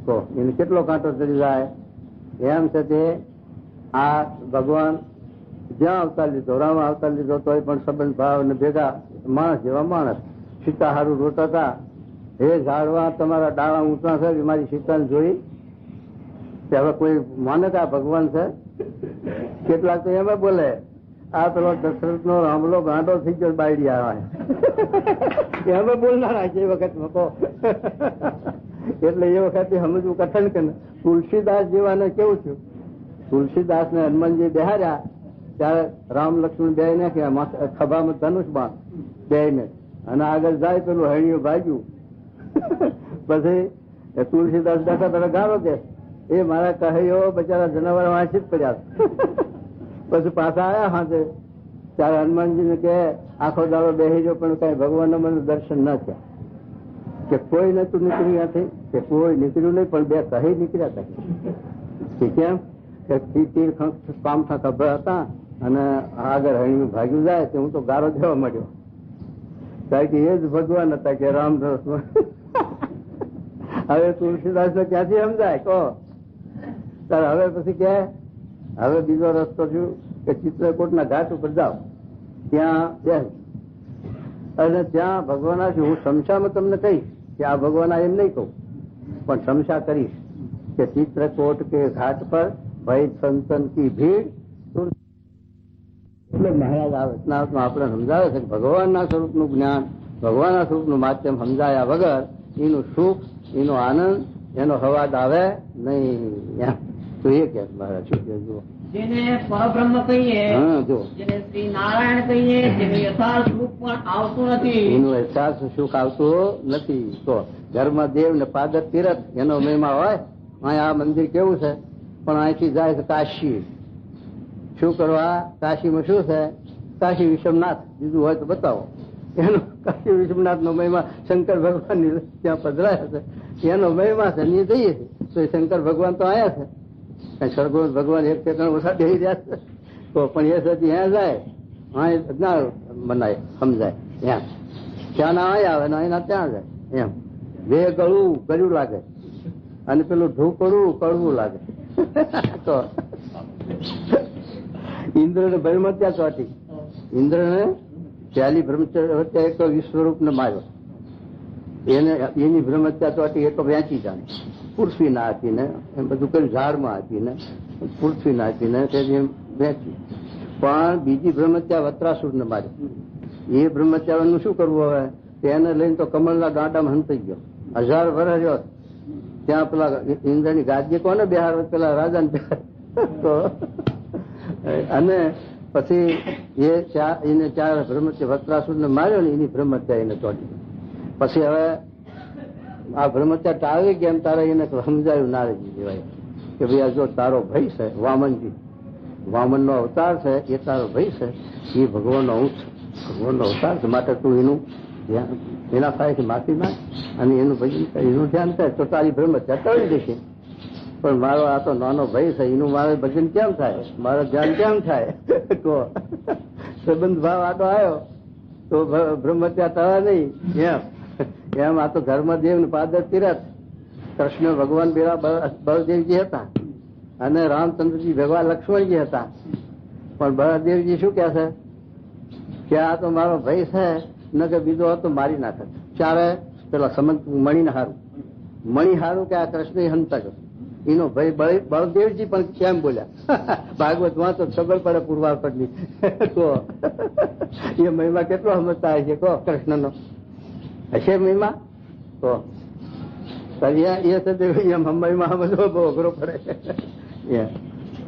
તો એને કેટલો કાંટો ચડી જાય. એમ છે તે આ ભગવાન જ્યાં અવતાર લીધો, રામ અવતાર લીધો તો પણ સંબંધ ભાવ ને ભેગા માણસ જેવા માણસ. સીતા હારું રોતા હતા, હે ઝાડવા તમારા ડાળા ઊંચા છે, મારી સીતાને જોઈ કે હવે કોઈ માને કે આ ભગવાન છે? કેટલાક તો એમ બોલે આ પેલો દશરથ નો રામલો ગાંડો થઈ ગયો બાયડી આવે એમ બોલનારા છે એ વખત કહો. એટલે એ વખતે સમજવું કઠણ કે તુલસીદાસ જેવાને કેવું થયું, તુલસીદાસ ને હનુમાનજી બેહાર્યા ત્યારે રામ લક્ષ્મણ બે ને ખભામાં ધનુષ બાણ બે ને અને આગળ જાય પેલું હણિયું ભાગ્યું પછી તુલસીદાસ બેઠા તારા ગાળો દે એ મારા કહ્યો બચારા જનાવર વાંચી જ પડ્યા. પછી પાછા આવ્યા હાથે ત્યારે હનુમાનજી ને કે આખો દાડો બેસી ગયો પણ કઈ ભગવાન મને દર્શન ન થયા. કે કોઈ નતું નીકળ્યું ત્યાંથી, કે કોઈ નીકળ્યું નહીં પણ બે કહી નીકળ્યા હતા. કેમ કે તીર પામઠા ખભા હતા અને આગળ હણિયું ભાગ્યું જાય તો હું તો ગારો દેવા મળ્યો કારણ કે એ જ ભગવાન હતા કે રામદાસ. હવે તુલસીદાસ ને ક્યાંથી સમજાય કહો? તારે હવે પછી કે હવે બીજો રસ્તો શું કે ચિત્રકૂટના ઘાટ ઉપર જાઓ, ત્યાં બેસ અને ત્યાં ભગવાન આવશે. હું સમસામાં તમને કહીશ કે આ ભગવાન એમ નહીં કહું પણ સમસા કરીશ કે ચિત્રકૂટ કે ઘાટ પર ભાઈ સંતન કી ભીડ. એટલે મહારાજ આવે આપણે સમજાવે છે કે ભગવાનના સ્વરૂપનું જ્ઞાન ભગવાનના સુખનું માધ્યમ સમજાયા વગર એનું સુખ, એનો આનંદ, એનો હવાદ આવે નહીં. તો એ કે મહારાજ શું કે જુઓ, જેને પરબ્રહ્મ કહીએ, જો જેને શ્રી નારાયણ કહીએ, જેનું યથાર્થ સુખ પણ આવતું નથી, એનું અહેસાસ સુખ આવતું નથી. તો ધર્મ દેવ ને પાદર તીરથ એનો મહિમા હોય. અહીંયા આ મંદિર કેવું છે, પણ અહીંથી જાય છે કાશી. શું કરવા? કાશીમાં શું છે? કાશી વિશ્વનાથ. બીજું હોય તો બતાવો. એનો કાશી વિશ્વનાથ નો મહિમા શંકર ભગવાન ની ત્યાં પધરાયા છે, એનો મહિમા છે. એ જઈએ તો એ શંકર ભગવાન તો આયા છે. સરગો ભગવાન એક સેકન્ડ ઓછા દઈ રહ્યા છે. તો પણ એ સતી ત્યાં જાય, ના મનાય, સમજાય. ત્યાં ના અહીંયા આવે ને અહીંના ત્યાં જાય. એમ બે ગળું કર્યું લાગે અને પેલું ઢોકળું કડવું લાગે. તો ઇન્દ્ર ને બ્રહ્મત્યા ચોટી. ઇન્દ્ર ને પહેલી બ્રહ્મચર્ય એક વિશ્વરૂપ ને માર્યો. એની બ્રહ્મત્યા ચોટી. એ તો વેચી જાણે પૃથ્વી ના આપીને એમ બધું કર્યું, ઝાડમાં આપીને પૃથ્વી ના આપીને વેચી. પણ બીજી બ્રહ્મત્યા વત્રાસુર ને મારી. એ બ્રહ્મત્યા નું શું કરવું હવે? એને લઈને તો કમળના દાંડામાં હંતાઈ ગયો. 1000 વર્ષ રહ્યો ત્યાં. પેલા ઇન્દ્ર ની ગાદી કોને બિહાર? પેલા રાજા ને બિહાર. તો અને પછી એને 4 બ્રહ્મત્યા વત્રાસુર ને માર્યો ને એની બ્રહ્મત્યા એને ચોટી. પછી હવે આ બ્રહ્મત્યા ટાળી કેમ? તારે એને સમજાયું નારદજી જેવાય કે ભાઈ આ જો તારો ભય છે, વામનજી, વામન નો અવતાર છે, એ તારો ભય છે, એ ભગવાન નો અંશ, ભગવાન નો અવતાર છે. માટે તું એનું ધ્યાન, એના થાય છે માફી માંગ અને એનું ભજન કરે, એનું ધ્યાન થાય તો તારી બ્રહ્મત્યા ટળી દેશે. પણ મારો આ તો નાનો ભય છે, એનું મારે ભજન કેમ થાય, મારું ધ્યાન કેમ થાય? તો સંબંધ ભાવ આટો આવ્યો તો બ્રહ્મત્યા ટળે નહીં. એમ આ તો ધર્મદેવ ને પાદર તીરથ. કૃષ્ણ ભગવાન બેરા બળદેવજી હતા અને રામચંદ્રજી ભગવાન લક્ષ્મણજી હતા. પણ બળદેવજી શું કે છે કે આ તો મારો ભય છે, ન કે બીજો હતો મારી નાખે. ચારે પેલા સમંત મણી હારું, મણી હારું કે આ કૃષ્ણ હંતક, એનો ભય બળદેવજી પણ કેમ બોલ્યા? ભાગવત માં તો ખબર પડે પુરવાર પડની. તો એ મહિમા કેટલો સમજતા હશે કહો કૃષ્ણ નો? હશે મહિમા? તો મહિમા સમજવો બહુ અઘરો પડે.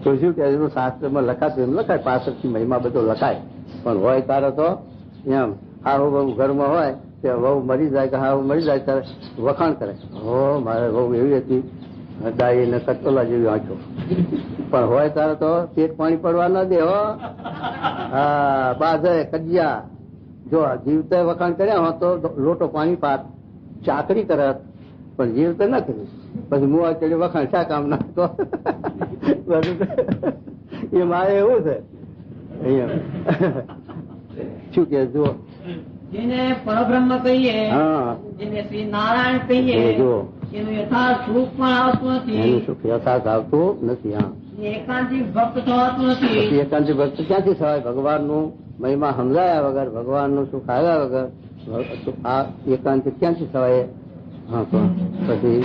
તો શું કે શાસ્ત્રમાં લખાતું એમ લખાય, પાછળથી મહિમા બધો લખાય. પણ હોય તારે તો એમ હાવ બહુ ઘરમાં હોય કે વહુ મરી જાય કે હાવ મરી જાય ત્યારે વખાણ કરે, હો મારે વહુ એવી હતી, ડાઈ ને કટોલા જેવી આંખો. પણ હોય તારે તો પેટ પાણી પડવા ના દે. હો હા બાજે કજિયા. જો જીવતે વખાણ કર્યા હોત તો લોટો પાણી પાત ચાકરી કરત, પણ જીવતે ના કર્યું પછી મુવા ચડી વખાણ શા કામ ના? તો એ મારે એવું છે. અહીંયા શું કે જુઓ, જેને પરબ્રહ્મ કહીએ, જેને શ્રી નારાયણ કહીએ, એનું યથાર્થ સુખ પણ આવતું નથી. એનું સુખ યથાર્થ આવતું નથી. હા, એકાંતિક ભક્ત થવાતું નથી. એકાંતિક ભક્ત ક્યાંથી થવાય? ભગવાન નું મહિમા સમજાયા વગર, ભગવાન નું સુખ આવ્યા વગર આ એકાંતિક ક્યાંથી થવાય? હા, પછી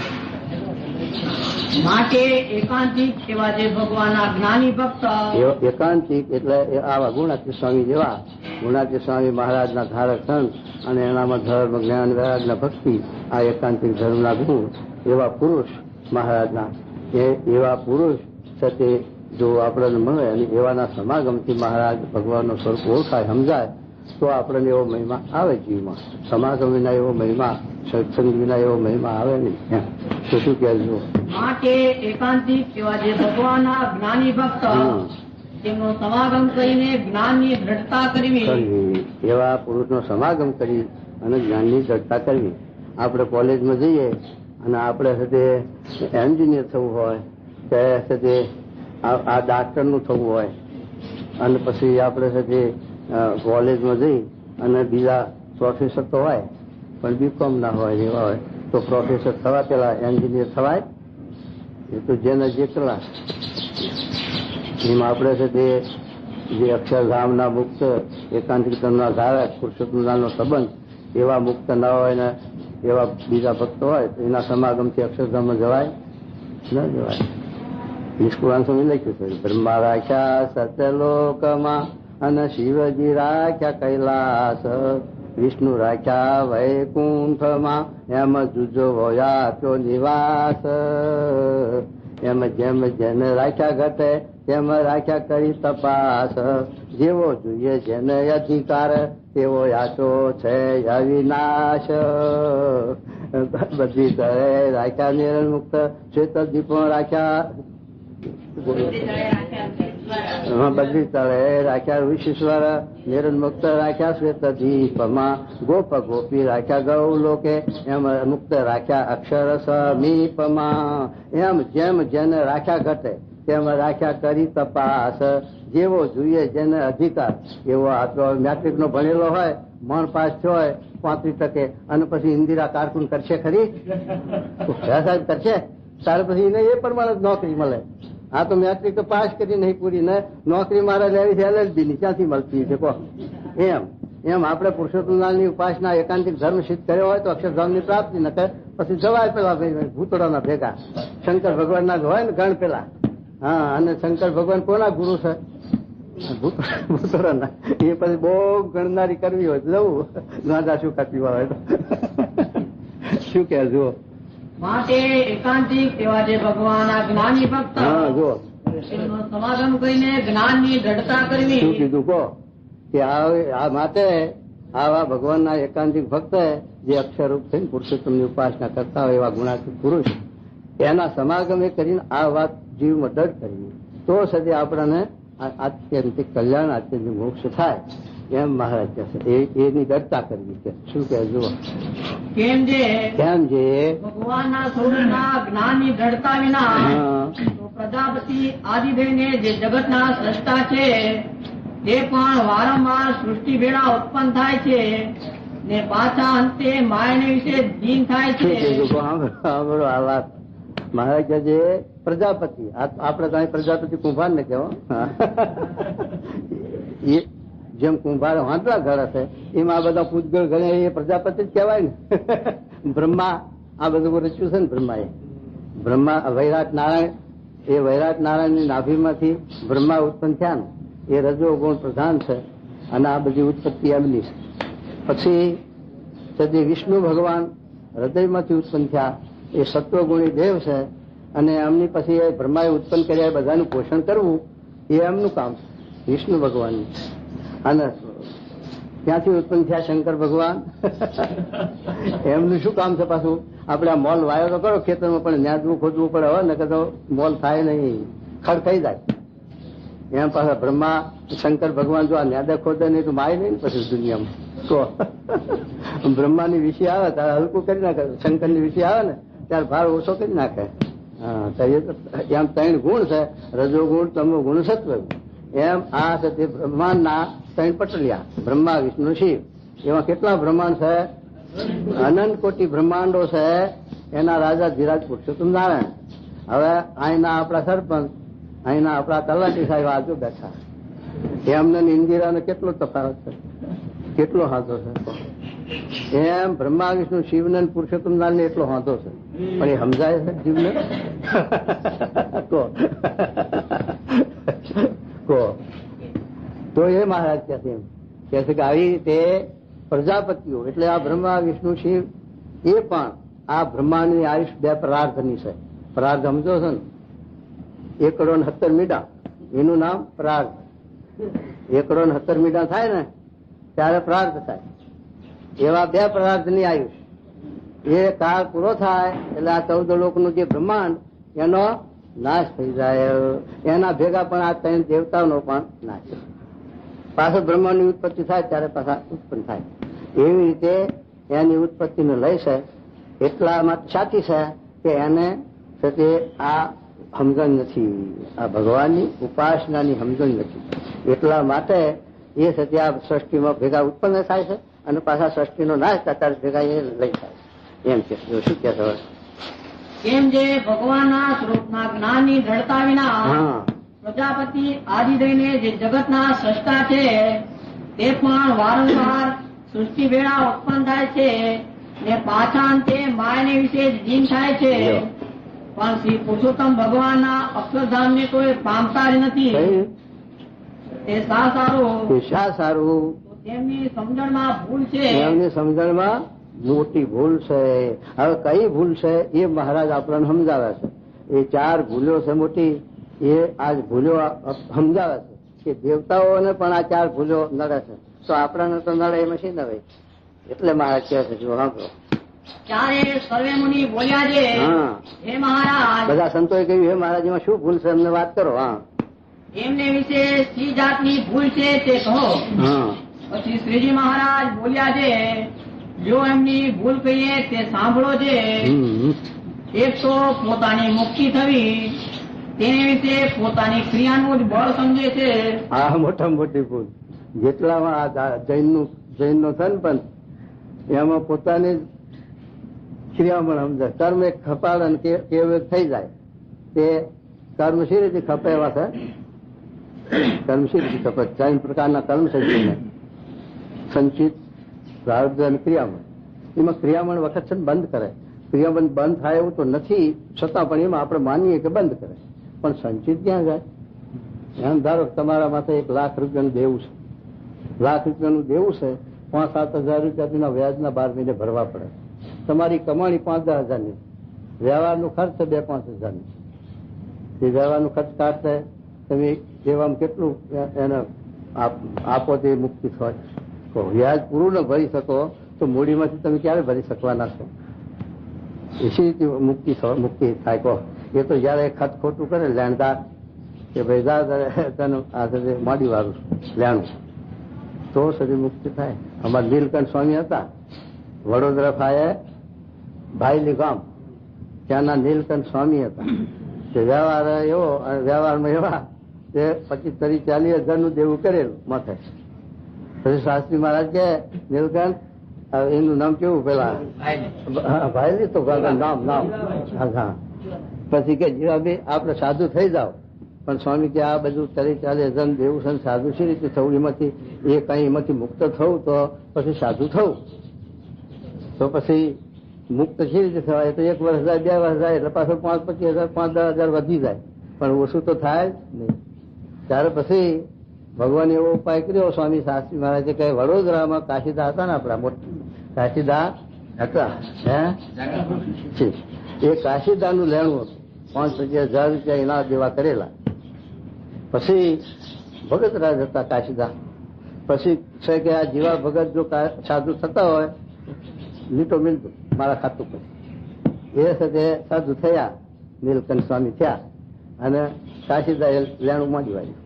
માટે એકાંતિક એવા જે ભગવાનના જ્ઞાની ભક્ત, એકાંતિક એટલે આવા ગુણાતી સ્વામી જેવા, ગુણાતી સ્વામી મહારાજ ના ધારક સંત અને એનામાં ધર્મ જ્ઞાન વૈરાગ ના ભક્તિ, આ એકાંતિક ધર્મના ગુણ એવા પુરુષ મહારાજના, એવા પુરુષ સાથે જો આપણને મળે અને એવાના સમાગમથી મહારાજ ભગવાનનો સ્વરૂપ ઓળખાય, સમજાય, તો આપણને એવો મહિમા આવે જીવમાં. સમાગમ વિના એવો મહિમા, સત્સંગ વિના એવો મહિમા આવે નહીં. તો શું કહેજો? માટે એકાંતિક એવા જે ભગવાનના જ્ઞાની ભક્ત, તેમનો સમાગમ કરીને જ્ઞાનની દ્રઢતા કરવી, એવા પુરુષનો સમાગમ કરી અને જ્ઞાનની દ્રઢતા કરવી. આપણે કોલેજમાં જઈએ અને આપણે સાથે એન્જિનિયર થવું હોય કે સાથે આ ડાક્ટર નું થવું હોય, અને પછી આપણે સાથે કોલેજમાં જઈ અને બીજા પ્રોફેસર તો હોય પણ બીકોમ ના હોય, એવા હોય તો પ્રોફેસર થવા પેલા એન્જિનિયર થવાય? એ તો જેને જેટલા એમ આપણે સાથે જે અક્ષરધામના મુક્ત એકાંતિકના ધારક પુરુષોત્તમનો સંબંધ એવા મુક્ત ના હોય ને એવા બીજા ભક્તો હોય તો એના સમાગમથી અક્ષરધામમાં જવાય ન જવાય? નિષ્કુળાન સ્વામી લખ્યું છે, બ્રહ્મા રાખ્યા સત્યલોકમાં અને શિવજી રાખ્યા કૈલાસ, વિષ્ણુ રાખ્યા વૈકુંઠમાં એમ જુજો વોયા નિવાસ એમ જેમ જેને રાખ્યા ઘટે તેમ રાખ્યા કરી તપાસ જેવો જોઈએ જેને અધિકાર તેવો યાચો છે અવિનાશ બધી તળે રાખ્યા નિર્ણ મુક્ત શ્વેતજી પણ રાખ્યા બધી તળે રાખ્યા ઋષિશ્વર નિર્ણ મુક્ત રાખ્યા શ્વેતદીપમાં ગોપ ગોપી રાખ્યા ગૌ લોકે એમ મુક્ત રાખ્યા અક્ષર સમીપમાં એમ જેમ જેને રાખ્યા ઘટે તેમ રાખ્યા કરી તપાસ જેવો જોઈએ જેને અધિકાર એવો આપણો મેટ્રિક નો ભણેલો હોય મણ પાસ હોય 35% અને પછી ઇન્દિરા કાર્ટૂન કરશે ખરી સાહેબ કરશે તારે પછી એને એ પ્રમાણે નોકરી મળે. આ તો મેટ્રિક તો પાસ કરી નહીં પૂરી ને નોકરી મારે લેવી છે LLB ની ક્યાંથી મળતી છે કહો. એમ આપણે પુરુષોત્તમની ઉપાસના એકાંતિક ધર્મ સિદ્ધ કર્યો હોય તો અક્ષરધામ ની પ્રાપ્તિ ન કરે પછી જવાય પેલા ભૂતળાના ભેગા શંકર ભગવાન ના હોય ને ગણ પેલા. હા અને શંકર ભગવાન કોના ગુરુ છે? ભૂતળાના. એ પછી બહુ ગણનારી કરવી હોય તો જવું ગાંધા શું કાપી હોય તો શું કે જુઓ માટે એકાંતિક એવા જે ભગવાન જ્ઞાની ભક્ત જુઓ સમાગમ કરીને જ્ઞાન ની દ્રઢતા કરવી. શું કીધું કહો કે આ માટે આવા ભગવાનના એકાંતિક ભક્ત જે અક્ષરરૂપ થઈને પુરુષોત્તમ ની ઉપાસના કરતા હોય એવા ગુણાતીત પુરુષ એના સમાગમ એ કરીને આ વાત જીવમાં દઢ કરવી તો સદી આપણને આત્યંતિક કલ્યાણ આત્યંતિક મોક્ષ થાય એમ મહારાજ કહે છે. એની દઢતા કરવી છે. શું કે જુઓ કેમ જે ભગવાનના સ્વરૂપના જ્ઞાનની દ્રઢતા વિના પ્રજાપતિ આદિદેવને જે જગતના સ્રષ્ટા છે તે પણ વારંવાર સૃષ્ટિ ભેળા ઉત્પન્ન થાય છે ને પાછા અંતે માયાને વિશે જીન થાય છે. આ વાત મહારાજ કહે છે પ્રજાપતિ આપણે કઈ પ્રજાપતિ કુંભાર ને કેવો જેમ કુંભાર વાંટલા ઘર હશે એમાં આ બધા પૂતગળ ઘરે એ પ્રજાપતિ જ કહેવાય ને. બ્રહ્મા આ બધું રચ્યું છે ને બ્રહ્મા વૈરાટ નારાયણ એ વૈરાટ નારાયણની નાભીમાંથી બ્રહ્મા ઉત્પન્ન થયા ને એ રજો ગુણ પ્રધાન છે અને આ બધી ઉત્પત્તિ એમની છે. પછી સદી વિષ્ણુ ભગવાન હૃદયમાંથી ઉત્પન્ન થયા એ સત્વગુણી દેવ છે અને એમની પછી એ બ્રહ્માએ ઉત્પન્ન કર્યા બધાનું પોષણ કરવું એ એમનું કામ છે વિષ્ણુ ભગવાનનું. અને ત્યાંથી ઉત્પન્ન થયા શંકર ભગવાન એમનું શું કામ છે પાછું? આપણે આ મોલ વાયો તો કરો ખેતરમાં પણ ન્યાદવું ખોદવું પડે હોય ને કે તો મોલ થાય નહીં ખડ થઈ જાય. એમ પાછા બ્રહ્મા શંકર ભગવાન જો આ ન્યાદે ખોદે નહીં તો માય નહીં પછી દુનિયામાં તો બ્રહ્માની વિષય આવે ત્યારે હલકું કરી નાખે શંકરની વિષય આવે ને ત્યારે ભાર ઓછો કરી નાખે. હા એમ 3 ગુણ છે રજો ગુણ તમો ગુણ સત્વ. એમ આ છે તે બ્રહ્માંડના 3 પટલિયા બ્રહ્મા વિષ્ણુ શિવ. એમાં કેટલા બ્રહ્માંડ છે? અનંત કોટી બ્રહ્માંડો છે. એના રાજા ધીરાજ પુરુષોત્તમ નારાયણ. હવે અહીંના આપણા સરપંચ અહીંના આપણા તલાટી સાહેબ આજુ બેઠા એમને ઇન્દિરાને કેટલો તફાવત છે કેટલો હાથો છે. એમ બ્રહ્મા વિષ્ણુ શિવને પુરુષોત્તમ નારાયણ એટલો હાથો છે પણ એ સમજાય છે જીવને તો એ મહારાજ કહે છે કે આવી રીતે પ્રજાપતિઓ એટલે આ બ્રહ્મા વિષ્ણુ શિવ એ પણ આ બ્રહ્માંડની આયુષ 2 પ્રાર્થની છે. પ્રાર્થ સમજો છો ને 1 કરોડ 70 મીડા એનું નામ પ્રાર્થ. 1 કરોડ 70 મીડા થાય ને ત્યારે પ્રાર્થ થાય. એવા 2 પ્રાર્થની આયુષ એ કાળ પૂરો થાય એટલે આ 14 લોકનું જે બ્રહ્માંડ એનો નાશ થઈ જાય. એના ભેગા પણ આ 3 દેવતાઓનો પણ નાશ. પાછળ બ્રહ્માંડની ઉત્પત્તિ થાય ત્યારે પાછા ઉત્પન્ન થાય. એવી રીતે એની ઉત્પત્તિનો લય છે. એટલા માટે સાચી છે કે એને આ સમજણ નથી, આ ભગવાનની ઉપાસનાની સમજણ નથી. એટલા માટે એ સત્ય આ સૃષ્ટિમાં ભેગા ઉત્પન્ન થાય છે અને પાછા સૃષ્ટિનો નાશ થતા ભેગા એ લઈ થાય. એમ કે શું કે કેમ જે ભગવાનના સ્વરૂપના જ્ઞાનની દ્રઢતા વિના પ્રજાપતિ આદિદેવને જે જગતના સૃષ્ટા છે તે પણ વારંવાર સૃષ્ટિ વેળા ઉત્પન્ન થાય છે ને પાછા અંતે માયાને વિશે જીન થાય છે. પણ શ્રી પુરુષોત્તમ ભગવાનના અક્ષરધામ ને કોઈ પામતા જ નથી. એ શા સારું તેમની સમજણમાં ભૂલ છે. એમની સમજણમાં મોટી ભૂલ છે. હવે કઈ ભૂલ છે એ મહારાજ આપણને સમજાવે છે. એ 4 ભૂલો છે મોટી, એ આજ ભૂલો સમજાવે છે કે દેવતાઓને પણ આ 4 ભૂલો નડે છે, તો આપણને તો નડે એમાં શી નડે. એટલે મહારાજ કહે છે, જો સાંભળો. ત્યારે સર્વે મુનિ બોલ્યા છે, હે મહારાજ. બધા સંતોએ કહ્યું, હે મહારાજ એમાં શું ભૂલ છે અમને વાત કરો. હા, એમને વિશે સી જાતની ભૂલ છે તે કહો. પછી શ્રીજી મહારાજ બોલ્યા છે, જો એમની ભૂલ કહીએ તે સાંભળો છે. એક તો પોતાની મુક્તિ થવી, તેને વિશે પોતાની ક્રિયાનું જ બળ સમજે છે. આ મોટામાં મોટી ભૂલ. જેટલામાં જૈનનો ધનપંથ એમાં પોતાની ક્રિયામણ સમજે. કર્મ એક ખપાડ અને કેવું થઈ જાય. તે કર્મ શી રીતે ખપે એવા છે. કર્મ શી રીતે ખપે? 3 પ્રકારના કર્મ છે જીવને: સંચિત, પ્રારબ્ધ અને ક્રિયામણ. એમાં ક્રિયામણ વખત છે બંધ કરે. ક્રિયામણ બંધ થાય એવું તો નથી, છતાં પણ એમાં આપણે માનીએ કે બંધ કરે. પણ સંચિત ક્યાં જાય? એમ ધારો તમારા માથે 1 લાખ રૂપિયાનું દેવું છે. લાખ રૂપિયાનું દેવું છે, 5-7 હજાર રૂપિયા વ્યાજના 12 મહિને ભરવા પડે. તમારી કમાણી 5-10 હજારની, વ્યવહારનું ખર્ચ 2-5 હજારની. એ વ્યવહારનું ખર્ચ કાઢશે તમે એવામાં કેટલું એને આપો તે મુક્તિ થાય. વ્યાજ પૂરું ન ભરી શકો તો મૂડીમાંથી તમે ક્યારે ભરી શકવાના છો? એસી રીતે મુક્તિ થાય કહો. એ તો જયારે ખત ખોટું કરે લેણદાર કે ભાઈ તને મોડી વાળું લેણું, તો સુધી મુક્તિ થાય. અમારા નીલકંઠ સ્વામી હતા વડોદરા ફાયે ભાઈલી ગામ, ત્યાંના નીલકંઠ સ્વામી હતા. તે વ્યવહાર એવો, વ્યવહારમાં એવા તે 25-30-40 હજારનું દેવું કરેલું માથે. પછી શાસ્ત્રી મહારાજ કે નીલકંઠ એનું નામ કેવું પેલા ભાઈલી તો નામ. પછી કે જીવાભાઈ આપણે સાધુ થઈ જાઓ. પણ સ્વામી કે આ બધું 30-40 હજાર દેવું છે, સાધુ શી રીતે થવું? એમાંથી એમાંથી મુક્ત થવું તો પછી સાધુ થવું. તો પછી મુક્ત શી રીતે થવાય? તો 1 વર્ષ જાય, 2 વર્ષ જાય એટલે પાછળ 5-25 હજાર 5-10 હજાર વધી જાય, પણ ઓછું તો થાય જ નહીં. ત્યારે પછી ભગવાને એવો ઉપાય કર્યો. સ્વામી શાસ્ત્રી મહારાજે કહે, વડોદરામાં કાશીદા હતા ને, આપણા મોટા કાશીદા હતા, એ કાશીદાનું લેણું હતું. 5-25 હજાર રૂપિયા એના દેવા કરેલા. પછી ભગતરાજ હતા કાશીદા. પછી છે કે આ જીવા ભગત જો સાધુ થતા હોય લીટો મિલતું મારા ખાતું પર, એ સાથે સાધુ થયા. નીલકંઠ સ્વામી થયા અને કાશીદા લેણું માંડી વાળ્યું.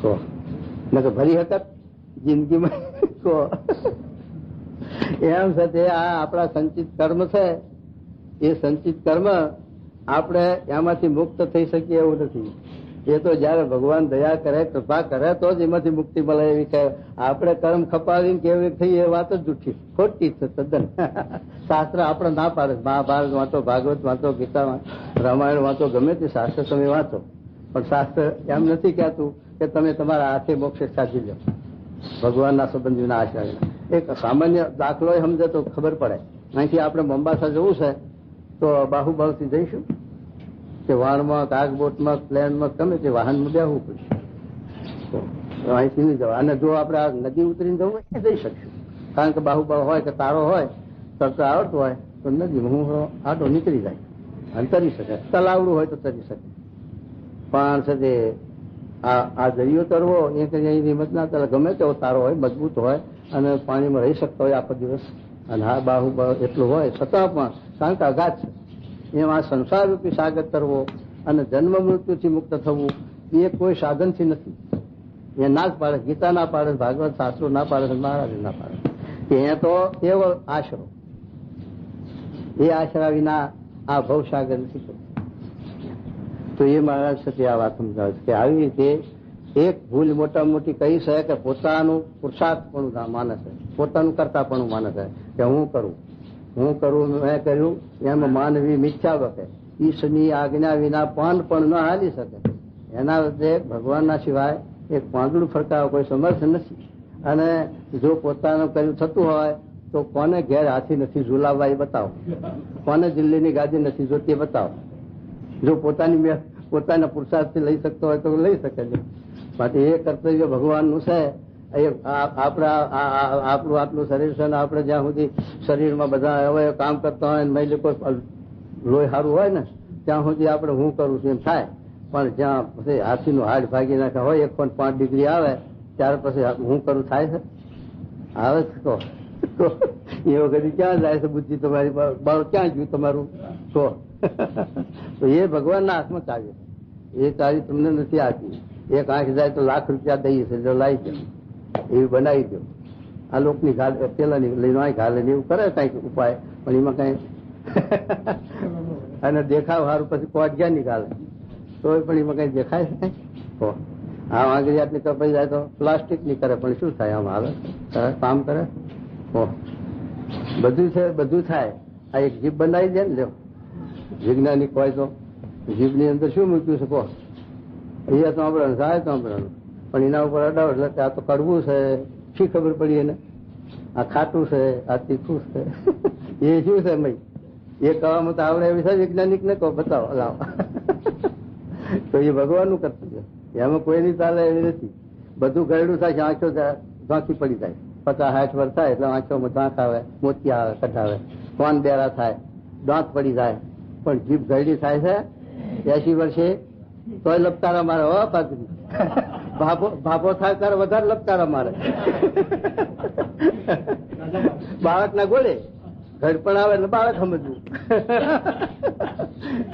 તો ભરી હકત જિંદગીમાં એમ સાથે આ આપણા સંચિત કર્મ છે. એ સંચિત કર્મ આપણે એમાંથી મુક્ત થઈ શકીએ એવું નથી. એ તો જયારે ભગવાન દયા કરે, કૃપા કરે તો જ એમાંથી મુક્તિ મળે એવી છે. આપણે કર્મ ખપાવીને કેવી થઈ એ વાત જ જૂઠી, ખોટી છે તદ્દન. શાસ્ત્ર આપણે ના પાડે. મહાભારત વાંચો, ભાગવત વાંચો, ગીતા, રામાયણ વાંચો, ગમે તે શાસ્ત્ર તમે વાંચો, પણ શાસ્ત્ર એમ નથી કહેતું કે તમે તમારા હાથે મોક્ષ સાધી લો ભગવાનના સંબંધીના આશ્રય. એક સામાન્ય દાખલો સમજે તો ખબર પડે. અહીંથી આપણે મોમ્બાસા જવું છે તો બાહુબાહુથી જઈશું કે વાહનમાં, કાગબોટમાં, પ્લેનમાં, ગમે તે વાહનમાં બેસવું પડશે. અહીંથી નહીં જવા. અને જો આપણે આ નદી ઉતરીને જવું હોય જઈ શકશું, કારણ કે બાહુબાહુ હોય કે તારો હોય, તરતા આવડતું હોય તો નદીમાં હું આટો નીકળી જાય અને તરી શકે. તલાવડું હોય તો તરી શકે. પણ છે તે આ દરિયો તરવો એ કઈ અહીં હિંમત ના ચાલે. ગમે તેવો તારો હોય, મજબૂત હોય અને પાણીમાં રહી શકતો હોય આખો દિવસ, અને હા બાહુબાહુ એટલું હોય છતાં પણ, કારણ કે અઘાત છે. એમાં સંસાર રૂપી સાગર તરવો અને જન્મ મૃત્યુથી મુક્ત થવું એ કોઈ સાધનથી નથી. એ ના જ પાડે, ગીતા ના પાડે, ભાગવત શાસ્ત્રો ના પાડે, મહારાજ ના પાડે. એ તો એવો આશરો, એ આશરા વિના આ ભવસાગર નથી કરતો. તો એ મહારાજ સાથે આ વાત સમજાવે છે કે આવી રીતે એક ભૂલ મોટા મોટી કઈ છે કે પોતાનું પુરુષાર્થ પણ માને છે, પોતાનું કરતા પણ માને છે કે હું કરું, મેં કર્યું. એમાં માનવી મિથ્યા વખે ઈશની આજ્ઞા વિના પાન પણ ન હાલી શકે. એના વચ્ચે ભગવાનના સિવાય એક પાંદડું ફરકાવવા કોઈ સમર્થ નથી. અને જો પોતાનું કર્યું થતું હોય તો કોને ઘેર હાથી નથી ઝુલાવવા એ બતાવો, કોને દિલ્હીની ગાદી નથી જોતી એ બતાવો. જો પોતાના પુરુષાર્થથી લઈ શકતો હોય તો લઈ શકે છે. માટે એ કર્તવ્ય ભગવાનનું છે આપણું આટલું શરીર છે ને આપણે જ્યાં સુધી શરીરમાં બધા હવે કામ કરતા હોય ને કોઈ લોહી સારું હોય ને ત્યાં સુધી આપણે હું કરું છું એમ થાય. પણ જ્યાં પછી હાથીનું હાડ ભાગી નાખે હોય 1.5 ડિગ્રી આવે ત્યારે પછી હું કરું થાય છે? આવે છે તો એ વખતે ક્યાં જાય છે બુદ્ધિ તમારી? ક્યાં ગયું તમારું? તો એ ભગવાનના હાથમાં ચાવી. એ ચાવી તમને નથી આપી. એક આંખ જાય તો લાખ રૂપિયા દઈએ છે, જો લાવી દો એવી બનાવી દો. આ લોકની ઘાલ પેલાની લઈને આંખ હાલે ને એવું કરે કઈક ઉપાય, પણ એમાં કઈ અને દેખાવ સારું પછી કોટ ગયા નીકાળે તો પણ એમાં કઈ દેખાય છે? આમ આંગળી આટલી કપાઈ જાય તો પ્લાસ્ટિક ની કરે, પણ શું થાય? આમ આવે કામ કરે. બધું છે, બધું થાય. આ એક જીભ બનાવી દે ને, લ્યો વૈજ્ઞાનિક હોય તો જીભની અંદર શું મૂક્યું છે? અહીંયા સાંભળવાનું થાય સાંભળવાનું, પણ એના ઉપર અડાવ એટલે આ તો કડવું છે, શી ખબર પડી એને? આ ખાટું છે, આ તીખું છે, એ શું છે? મય એ કહેવામાં તો આવડે એવી છે વૈજ્ઞાનિક ને કહો, બતાવો લાવ. તો એ ભગવાન નું કરતું છે, એમાં કોઈની ચાલે એવી નથી. બધું ગયડું થાય છે, આંખો ઝાંખી પડી જાય. 50-60 વર્ષ થાય એટલે આંખોમાં ઝાંખ આવે, મોતિયા આવે, કઢાવે, કોન બેરા થાય, દાંત પડી જાય. પણ જીભ ગયડી થાય છે 80 વર્ષે તોય લપકારા મારે. હો પાછું ભાભો થાય ત્યારે વધારે લપકારા મારે. બાળક ના ગોળે ઘડપણ આવે એટલે બાળક સમજવું.